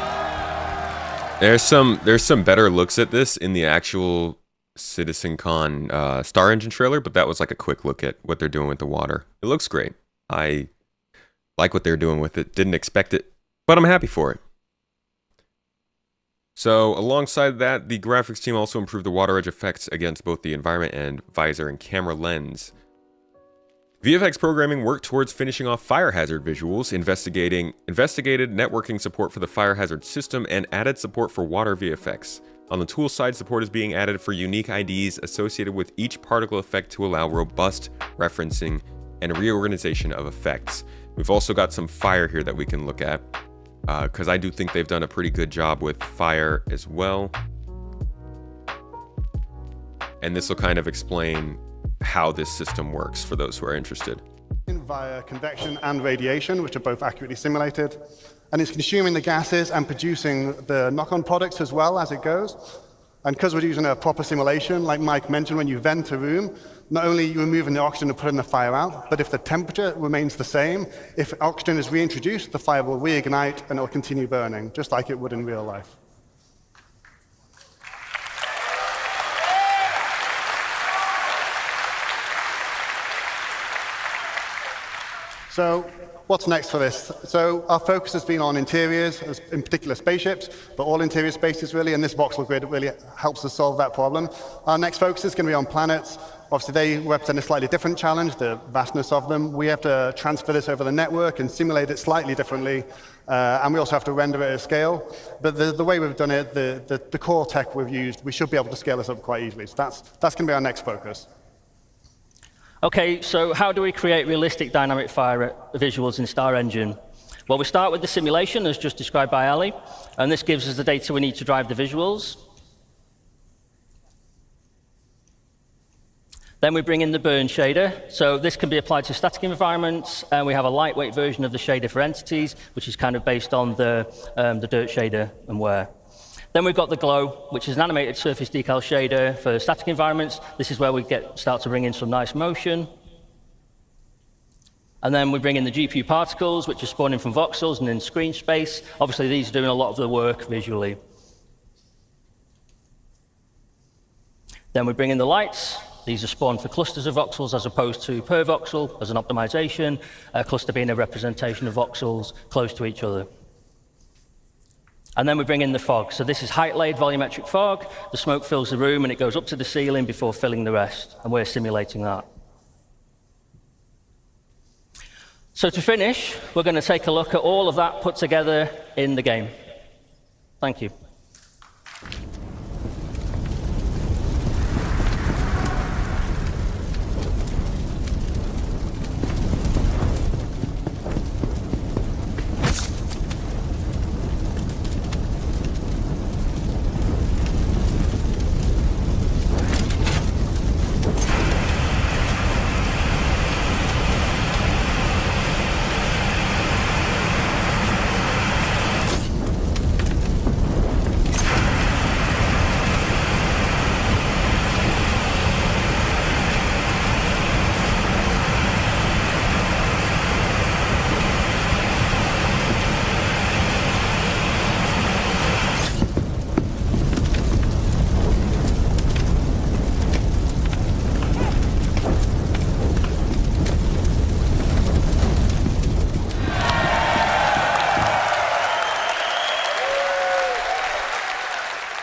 There's some better looks at this in the actual CitizenCon Star Engine trailer, but that was like a quick look at what they're doing with the water. It looks great. I like what they're doing with it. Didn't expect it, but I'm happy for it. So alongside that, the graphics team also improved the water edge effects against both the environment and visor and camera lens. VFX programming worked towards finishing off fire hazard visuals, investigated networking support for the fire hazard system, and added support for water VFX. On the tool side, support is being added for unique IDs associated with each particle effect to allow robust referencing and reorganization of effects. We've also got some fire here that we can look at, because I do think they've done a pretty good job with fire as well. And this will kind of explain how this system works for those who are interested. Via convection and radiation, which are both accurately simulated. And it's consuming the gases and producing the knock-on products as well as it goes. And because we're using a proper simulation, like Mike mentioned, when you vent a room, not only are you removing the oxygen and putting the fire out, but if the temperature remains the same, if oxygen is reintroduced, the fire will reignite and it will continue burning, just like it would in real life. So what's next for this? So our focus has been on interiors, in particular spaceships, but all interior spaces really, and this voxel grid really helps us solve that problem. Our next focus is going to be on planets. Obviously, they represent a slightly different challenge, the vastness of them. We have to transfer this over the network and simulate it slightly differently, and we also have to render it at scale. But the way we've done it, the core tech we've used, we should be able to scale this up quite easily. So that's going to be our next focus. Okay, so how do we create realistic dynamic fire visuals in Star Engine? Well, we start with the simulation, as just described by Ali, and this gives us the data we need to drive the visuals. Then we bring in the burn shader. So this can be applied to static environments, and we have a lightweight version of the shader for entities, which is kind of based on the dirt shader and wear. Then we've got the glow, which is an animated surface decal shader for static environments. This is where we start to bring in some nice motion. And then we bring in the GPU particles, which are spawning from voxels and in screen space. Obviously, these are doing a lot of the work visually. Then we bring in the lights. These are spawned for clusters of voxels as opposed to per voxel as an optimization, a cluster being a representation of voxels close to each other. And then we bring in the fog. So this is height-laid volumetric fog. The smoke fills the room, and it goes up to the ceiling before filling the rest. And we're simulating that. So to finish, we're going to take a look at all of that put together in the game. Thank you.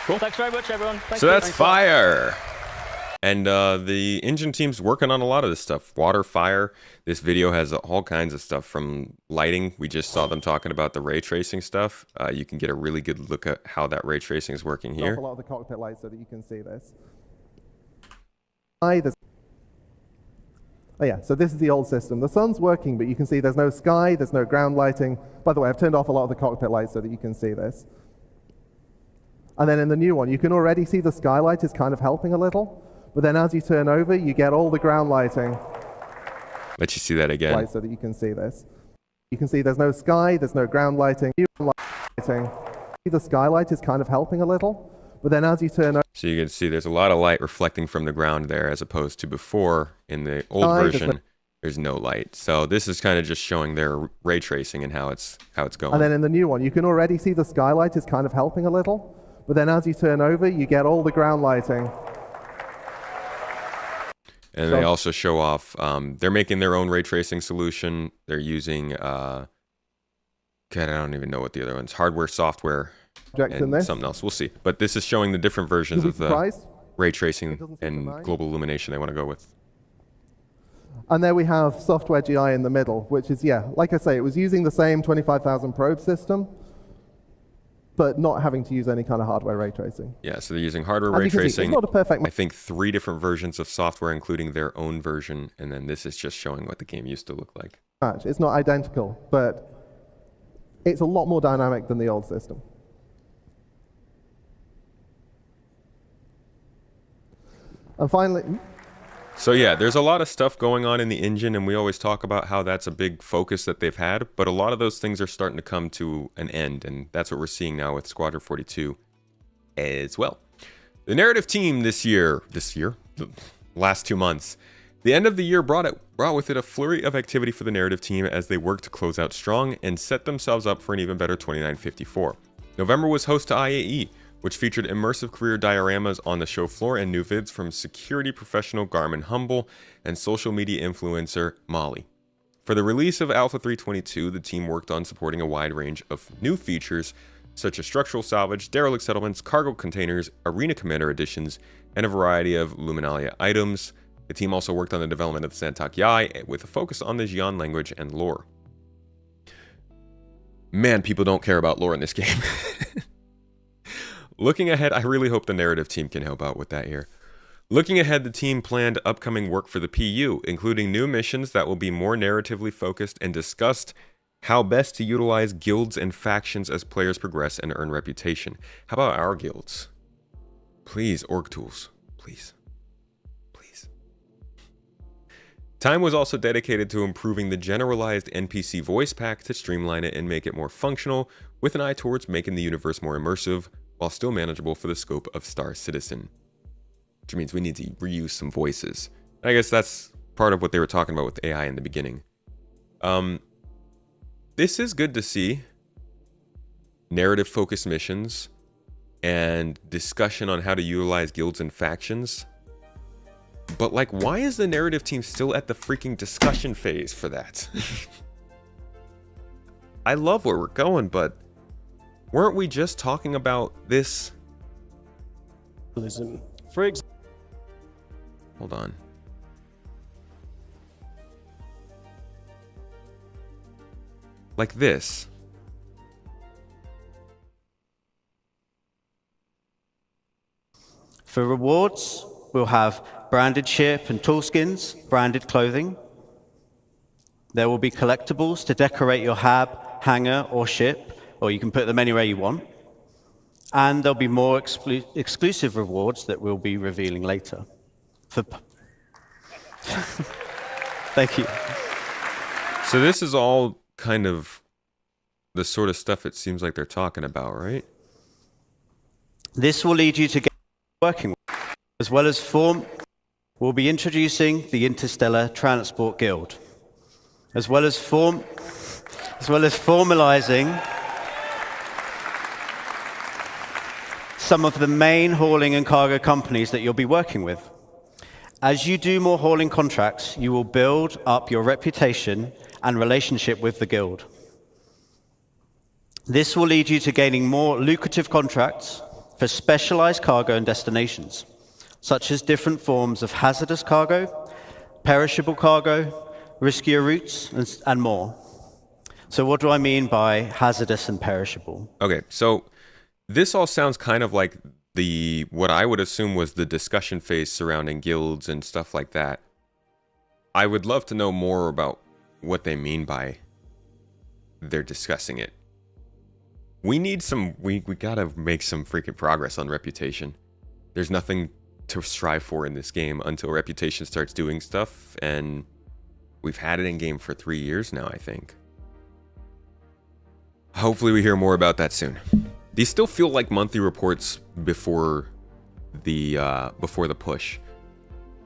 Cool. Thanks very much, everyone. So that's fire. And the engine team's working on a lot of this stuff. Water, fire. This video has all kinds of stuff from lighting. We just saw them talking about the ray tracing stuff. You can get a really good look at how that ray tracing is working here. A lot of the cockpit lights so that you can see this. Oh yeah, so this is the old system. The sun's working, but you can see there's no sky, there's no ground lighting. By the way, I've turned off a lot of the cockpit lights so that you can see this. And then in the new one, you can already see the skylight is kind of helping a little. But then as you turn over, you get all the ground lighting. Let you see that again. So that you can see this. You can see there's no sky, there's no ground lighting. The skylight is kind of helping a little. But then as you turn over... So you can see there's a lot of light reflecting from the ground there, as opposed to before in the old version, there's no light. So this is kind of just showing their ray tracing and how it's going. And then in the new one, you can already see the skylight is kind of helping a little. But then as you turn over, you get all the ground lighting. And they also show off, they're making their own ray tracing solution. They're using, God, I don't even know what the other one's, hardware, software, and something else. We'll see. But this is showing the different versions of the ray tracing and global illumination they want to go with. And there we have software GI in the middle, which is, yeah, like I say, it was using the same 25,000 probe system, but not having to use any kind of hardware ray tracing. Yeah, so they're using hardware ray tracing. It's not a perfect... I think 3 different versions of software, including their own version, and then this is just showing what the game used to look like. It's not identical, but it's a lot more dynamic than the old system. And finally... So yeah, there's a lot of stuff going on in the engine, and we always talk about how that's a big focus that they've had, but a lot of those things are starting to come to an end, and that's what we're seeing now with Squadron 42 as well. The narrative team the last 2 months, the end of the year brought with it a flurry of activity for the narrative team as they worked to close out strong and set themselves up for an even better 2954. November was host to IAE, which featured immersive career dioramas on the show floor and new vids from security professional Garmin Humble and social media influencer Molly. For the release of Alpha 322, the team worked on supporting a wide range of new features such as structural salvage, derelict settlements, cargo containers, arena commander editions, and a variety of Luminalia items. The team also worked on the development of the Santak Yai with a focus on the Xi'an language and lore. Man, people don't care about lore in this game. Looking ahead, I really hope the narrative team can help out with that here. Looking ahead, the team planned upcoming work for the PU, including new missions that will be more narratively focused and discussed how best to utilize guilds and factions as players progress and earn reputation. How about our guilds? Please, org tools. Please. Please. Time was also dedicated to improving the generalized NPC voice pack to streamline it and make it more functional, with an eye towards making the universe more immersive, while still manageable for the scope of Star Citizen. Which means we need to reuse some voices. I guess that's part of what they were talking about with AI in the beginning. This is good to see. Narrative-focused missions and discussion on how to utilize guilds and factions. But like, why is the narrative team still at the freaking discussion phase for that? I love where we're going, but weren't we just talking about this? Hold on. Like this. For rewards, we'll have branded ship and tool skins, branded clothing. There will be collectibles to decorate your hab, hangar, or ship, or you can put them anywhere you want. And there'll be more exclusive rewards that we'll be revealing later. Thank you. So this is all kind of the sort of stuff it seems like they're talking about, right? This will lead you to get working with, as well as we'll be introducing the Interstellar Transport Guild, as well as formalizing some of the main hauling and cargo companies that you'll be working with. As you do more hauling contracts, you will build up your reputation and relationship with the guild. This will lead you to gaining more lucrative contracts for specialized cargo and destinations, such as different forms of hazardous cargo, perishable cargo, riskier routes, and more. So what do I mean by hazardous and perishable? Okay, so this all sounds kind of like what I would assume was the discussion phase surrounding guilds and stuff like that. I would love to know more about what they mean by they're discussing it. We gotta make some freaking progress on reputation. There's nothing to strive for in this game until reputation starts doing stuff, and we've had it in game for 3 years now, I think. Hopefully we hear more about that soon. These still feel like monthly reports before the push.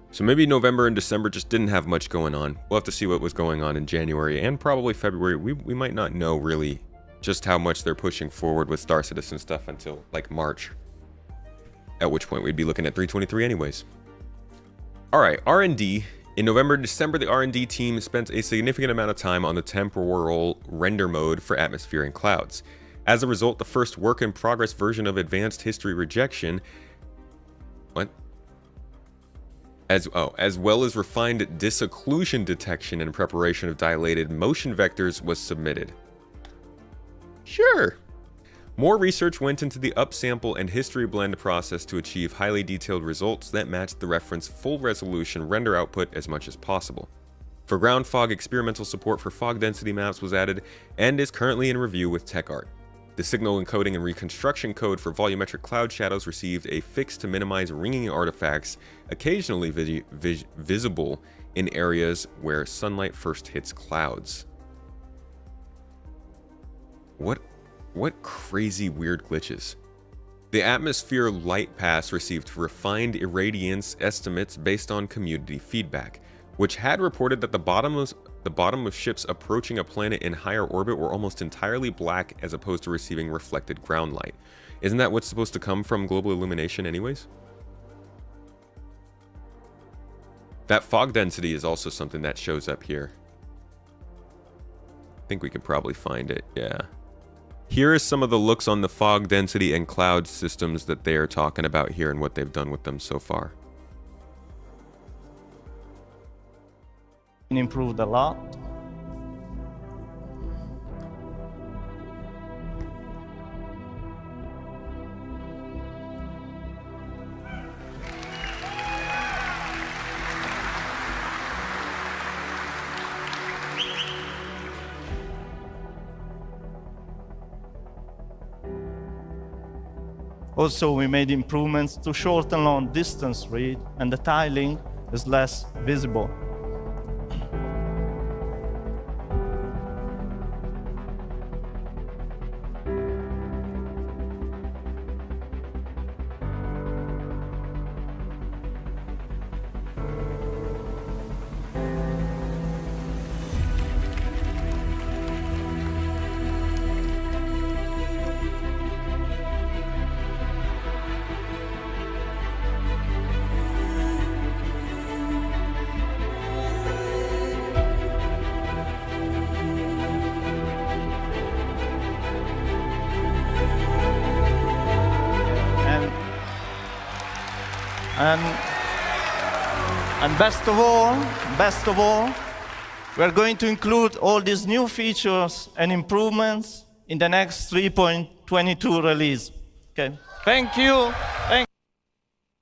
So maybe November and December just didn't have much going on. We'll have to see what was going on in January and probably February. We might not know really just how much they're pushing forward with Star Citizen stuff until like March. At which point we'd be looking at 323 anyways. Alright, R&D. In November and December, the R&D team spent a significant amount of time on the temporal render mode for atmosphere and clouds. As a result, the first work-in-progress version of Advanced History Rejection, as well as refined disocclusion detection and preparation of dilated motion vectors was submitted. Sure. More research went into the upsample and history blend process to achieve highly detailed results that matched the reference full resolution render output as much as possible. For ground fog, experimental support for fog density maps was added and is currently in review with TechArt. The signal encoding and reconstruction code for volumetric cloud shadows received a fix to minimize ringing artifacts, occasionally visible in areas where sunlight first hits clouds. What crazy weird glitches. The atmosphere light pass received refined irradiance estimates based on community feedback, which had reported that the bottom of ships approaching a planet in higher orbit were almost entirely black as opposed to receiving reflected ground light. Isn't that what's supposed to come from global illumination anyways? That fog density is also something that shows up here. I think we could probably find it, yeah. Here is some of the looks on the fog density and cloud systems that they are talking about here and what they've done with them so far. Improved a lot. Also, we made improvements to shorten long distance read, and the tiling is less visible. And best of all, we're going to include all these new features and improvements in the next 3.22 release. Okay, thank you.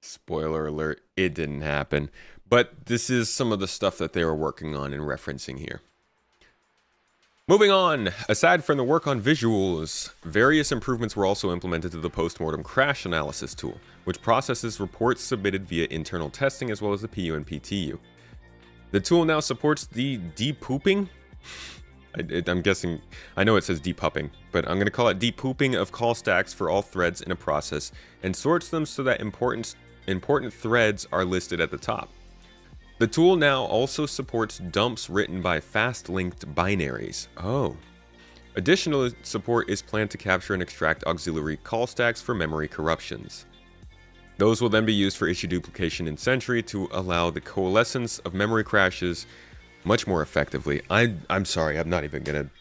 Spoiler alert, it didn't happen. But this is some of the stuff that they were working on and referencing here. Moving on, aside from the work on visuals, various improvements were also implemented to the postmortem crash analysis tool, which processes reports submitted via internal testing as well as the PU and PTU. The tool now supports the depooping. I'm guessing, I know it says depupping, but I'm going to call it depooping of call stacks for all threads in a process and sorts them so that important threads are listed at the top. The tool now also supports dumps written by fast-linked binaries. Oh. Additional support is planned to capture and extract auxiliary call stacks for memory corruptions. Those will then be used for issue duplication in Sentry to allow the coalescence of memory crashes much more effectively. I'm sorry, I'm not even going to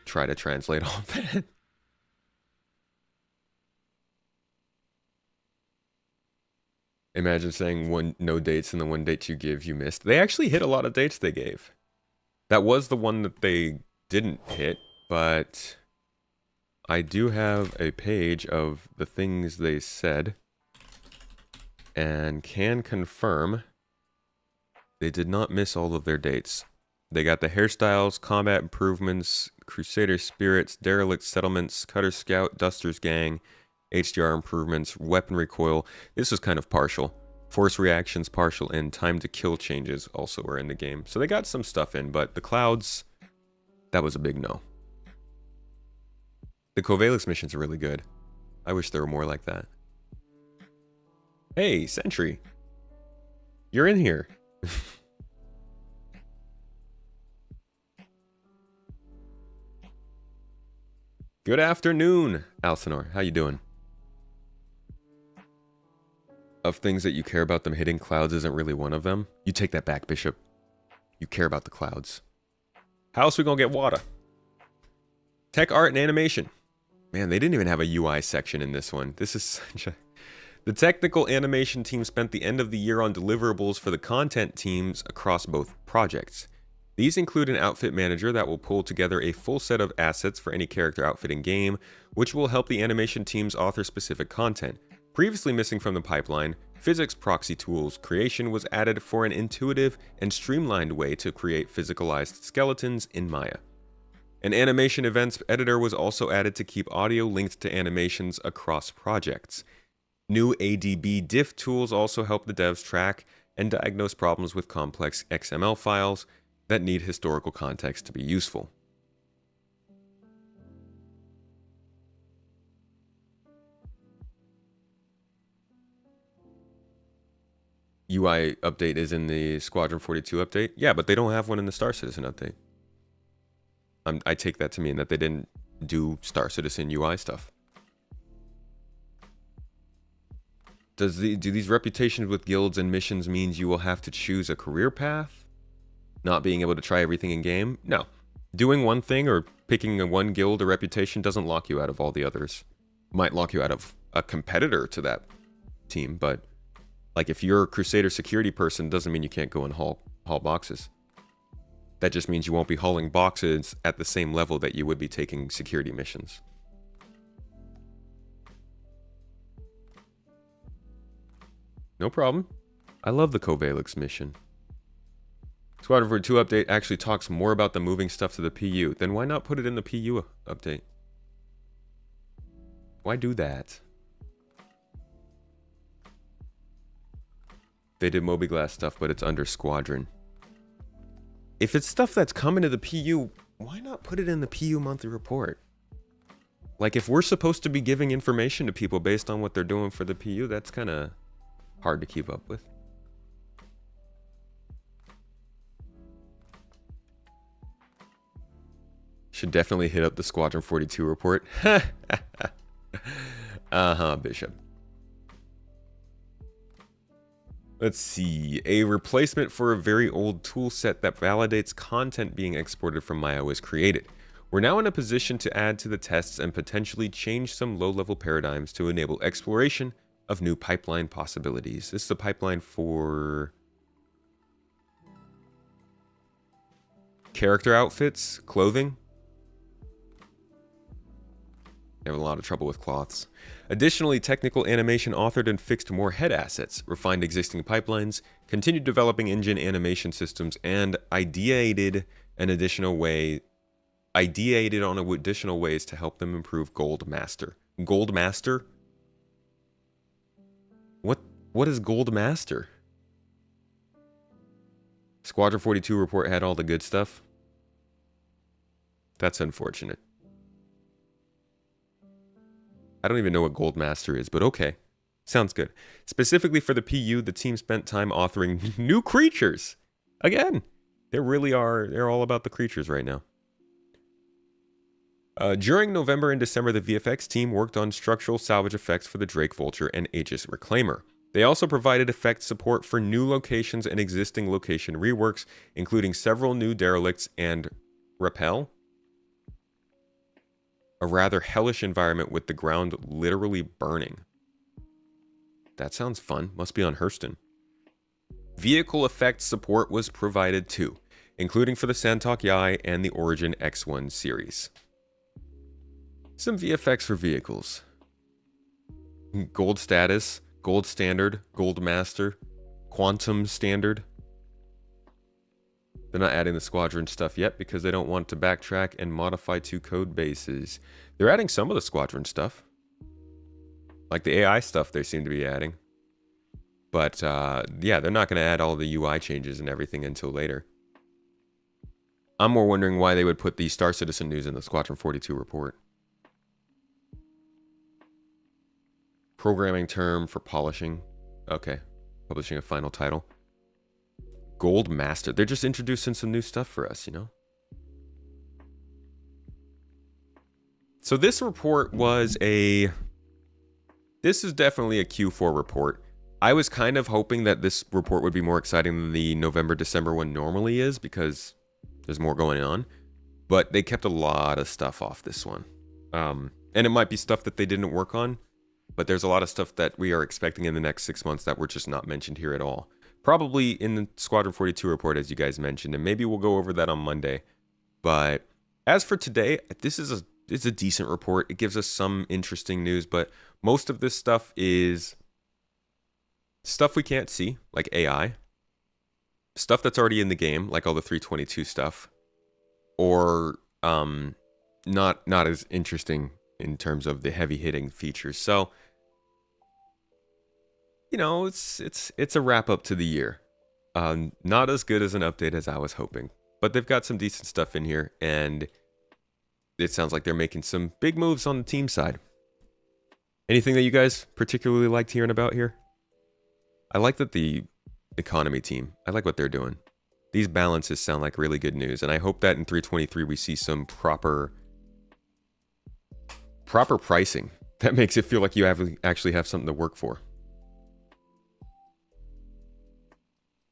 try to translate all of that. Imagine saying no dates and the one date you give you missed. They actually hit a lot of dates they gave. That was the one that they didn't hit, but I do have a page of the things they said and can confirm they did not miss all of their dates. They got the hairstyles, combat improvements, Crusader spirits, derelict settlements, Cutter Scout, Duster's Gang, HDR improvements, weapon recoil. This was kind of partial. Force reactions partial, and time to kill changes also were in the game. So they got some stuff in, but the clouds, that was a big no. The Covalix missions are really good. I wish there were more like that. Hey, Sentry. You're in here. Good afternoon, Alcinor. How you doing? Of things that you care about them hitting, clouds isn't really one of them. You take that back, Bishop. You care about the clouds. How else we gonna get water? Tech art and animation. Man, they didn't even have a UI section in this one. This is such a... The technical animation team spent the end of the year on deliverables for the content teams across both projects. These include an outfit manager that will pull together a full set of assets for any character outfit in game, which will help the animation teams author specific content. Previously missing from the pipeline, physics proxy tools creation was added for an intuitive and streamlined way to create physicalized skeletons in Maya. An animation events editor was also added to keep audio linked to animations across projects. New ADB diff tools also help the devs track and diagnose problems with complex XML files that need historical context to be useful. UI update is in the Squadron 42 update? Yeah, but they don't have one in the Star Citizen update. I take that to mean that they didn't do Star Citizen UI stuff. Do these reputations with guilds and missions means you will have to choose a career path? Not being able to try everything in game? No. Doing one thing or picking one guild or reputation doesn't lock you out of all the others. Might lock you out of a competitor to that team, but like if you're a Crusader security person, doesn't mean you can't go and haul boxes. That just means you won't be hauling boxes at the same level that you would be taking security missions. No problem. I love the Covalix mission. Squadron 42 update actually talks more about the moving stuff to the PU. Then why not put it in the PU update? Why do that? They did Moby-Glass stuff, but it's under Squadron. If it's stuff that's coming to the PU, why not put it in the PU monthly report? Like, if we're supposed to be giving information to people based on what they're doing for the PU, that's kind of hard to keep up with. Should definitely hit up the Squadron 42 report. Bishop. Let's see. A replacement for a very old tool set that validates content being exported from Maya was created. We're now in a position to add to the tests and potentially change some low-level paradigms to enable exploration of new pipeline possibilities. This is the pipeline for character outfits, clothing. I have a lot of trouble with cloths. Additionally, technical animation authored and fixed more head assets, refined existing pipelines, continued developing engine animation systems, and ideated on additional ways to help them improve Gold Master. Gold Master? What is Gold Master? Squadron 42 report had all the good stuff. That's unfortunate. I don't even know what Gold Master is, but okay. Sounds good. Specifically for the PU, the team spent time authoring new creatures. Again, they're all about the creatures right now. During November and December, the VFX team worked on structural salvage effects for the Drake Vulture and Aegis Reclaimer. They also provided effect support for new locations and existing location reworks, including several new derelicts and Repel, a rather hellish environment with the ground literally burning. That sounds fun. Must be on Hurston. Vehicle effects support was provided too, including for the Santok Yai and the Origin X1 series. Some VFX for vehicles. Gold status, Gold Standard, Gold Master, Quantum Standard. They're not adding the Squadron stuff yet because they don't want to backtrack and modify two code bases. They're adding some of the Squadron stuff. Like the AI stuff they seem to be adding. But yeah, they're not going to add all the UI changes and everything until later. I'm more wondering why they would put the Star Citizen news in the Squadron 42 report. Programming term for polishing. Okay. Publishing a final title. Gold Master. They're just introducing some new stuff for us, you know? So this report was this is definitely a Q4 report. I was kind of hoping that this report would be more exciting than the November-December one normally is because there's more going on. But they kept a lot of stuff off this one. And it might be stuff that they didn't work on, but there's a lot of stuff that we are expecting in the next 6 months that were just not mentioned here at all. Probably in the Squadron 42 report, as you guys mentioned, and maybe we'll go over that on Monday. But as for today, it's a decent report. It gives us some interesting news, but most of this stuff is stuff we can't see, like AI. Stuff that's already in the game, like all the 322 stuff. Or not as interesting in terms of the heavy hitting features. So, you know, it's a wrap up to the year. Not as good as an update as I was hoping, but they've got some decent stuff in here, and it sounds like they're making some big moves on the team side. Anything that you guys particularly liked hearing about here? I like that the economy team, I like what they're doing. These balances sound like really good news, and I hope that in 3.23 we see some proper pricing that makes it feel like you actually have something to work for.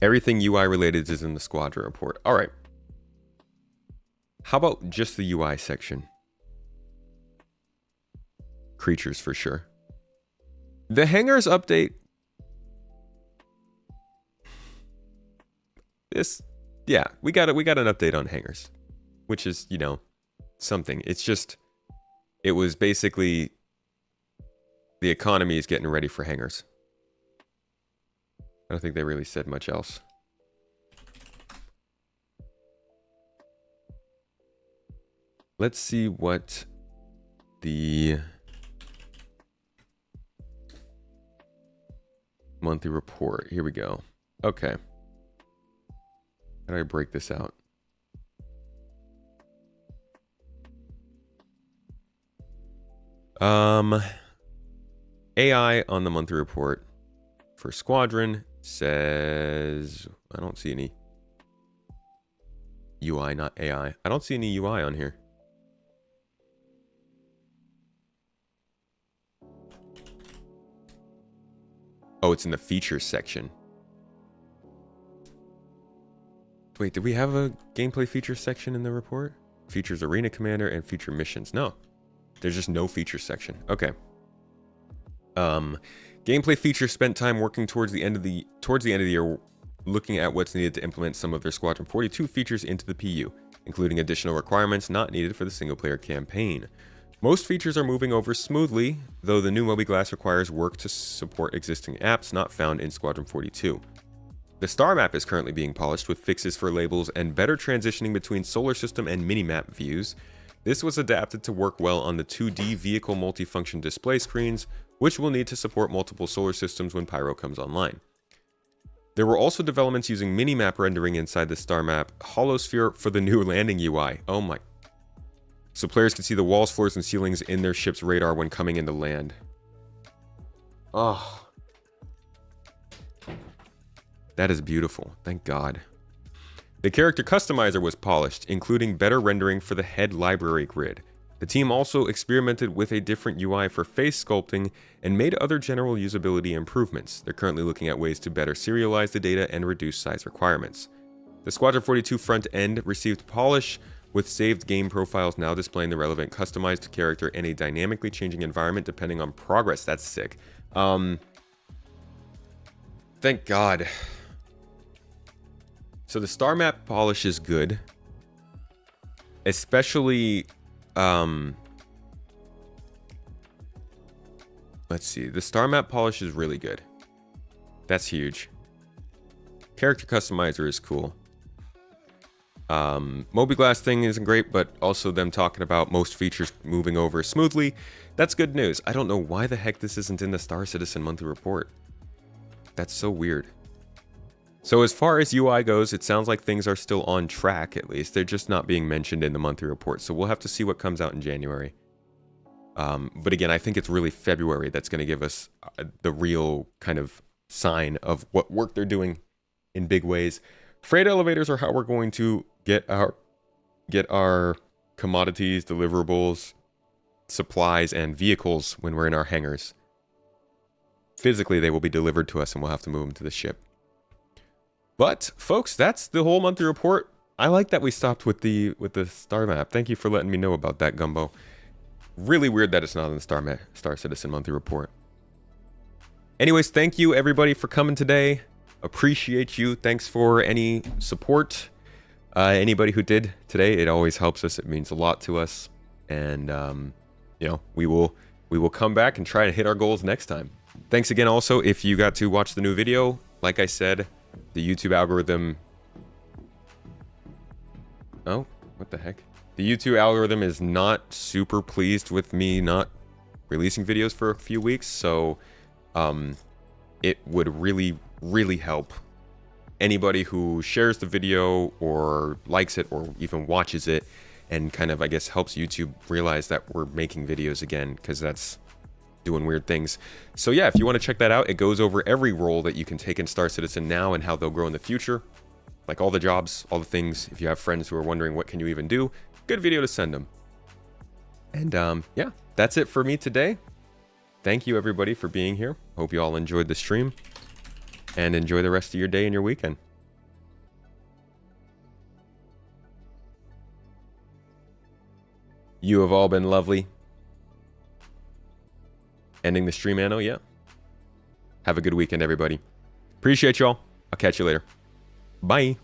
Everything UI related is in the squadron report. All right. How about just the UI section? Creatures for sure. The hangars update. Yeah, we got an update on hangars, which is, you know, something. It's just, it was basically the economy is getting ready for hangars. I don't think they really said much else. Let's see what the monthly report. Here we go. Okay. How do I break this out? AI on the monthly report for Squadron says, I don't see any UI, not AI. I don't see any UI on here. Oh, it's in the features section. Wait, did we have a gameplay features section in the report? Features Arena Commander and feature missions. No, there's just no feature section. Okay. Gameplay features spent time working towards the end of the year, looking at what's needed to implement some of their Squadron 42 features into the PU, including additional requirements not needed for the single-player campaign. Most features are moving over smoothly, though the new Moby-Glass requires work to support existing apps not found in Squadron 42. The star map is currently being polished with fixes for labels and better transitioning between solar system and minimap views. This was adapted to work well on the 2D vehicle multifunction display screens, which will need to support multiple solar systems when Pyro comes online. There were also developments using minimap rendering inside the star map holosphere for the new landing UI. Oh my. So players can see the walls, floors, and ceilings in their ship's radar when coming into land. Oh. That is beautiful. Thank God. The character customizer was polished, including better rendering for the head library grid. The team also experimented with a different UI for face sculpting and made other general usability improvements. They're currently looking at ways to better serialize the data and reduce size requirements. The Squadron 42 front end received polish, with saved game profiles now displaying the relevant customized character in a dynamically changing environment depending on progress. That's sick. Thank God. So the star map polish is good. Especially, let's see. The star map polish is really good. That's huge. Character customizer is cool. Moby-Glass thing isn't great, but also them talking about most features moving over smoothly. That's good news. I don't know why the heck this isn't in the Star Citizen monthly report. That's so weird. So as far as UI goes, it sounds like things are still on track, at least. They're just not being mentioned in the monthly report, so we'll have to see what comes out in January. But again, I think it's really February that's going to give us the real kind of sign of what work they're doing in big ways. Freight elevators are how we're going to get our commodities, deliverables, supplies, and vehicles when we're in our hangars. Physically, they will be delivered to us, and we'll have to move them to the ship. But, folks, that's the whole monthly report. I like that we stopped with the star map. Thank you for letting me know about that, Gumbo. Really weird that it's not in the Star Citizen monthly report. Anyways, thank you, everybody, for coming today. Appreciate you. Thanks for any support. Anybody who did today, it always helps us. It means a lot to us. And, you know, we will come back and try to hit our goals next time. Thanks again also if you got to watch the new video. Like I said, the YouTube algorithm... Oh, what the heck? The YouTube algorithm is not super pleased with me not releasing videos for a few weeks, so it would really, really help anybody who shares the video or likes it or even watches it and kind of, I guess, helps YouTube realize that we're making videos again, because that's doing weird things. So yeah, if you want to check that out, it goes over every role that you can take in Star Citizen now and how they'll grow in the future. Like all the jobs, all the things. If you have friends who are wondering what can you even do, good video to send them. And yeah, that's it for me today. Thank you everybody for being here. Hope you all enjoyed the stream. And enjoy the rest of your day and your weekend. You have all been lovely. Ending the stream, Anno, yeah. Have a good weekend, everybody. Appreciate y'all. I'll catch you later. Bye.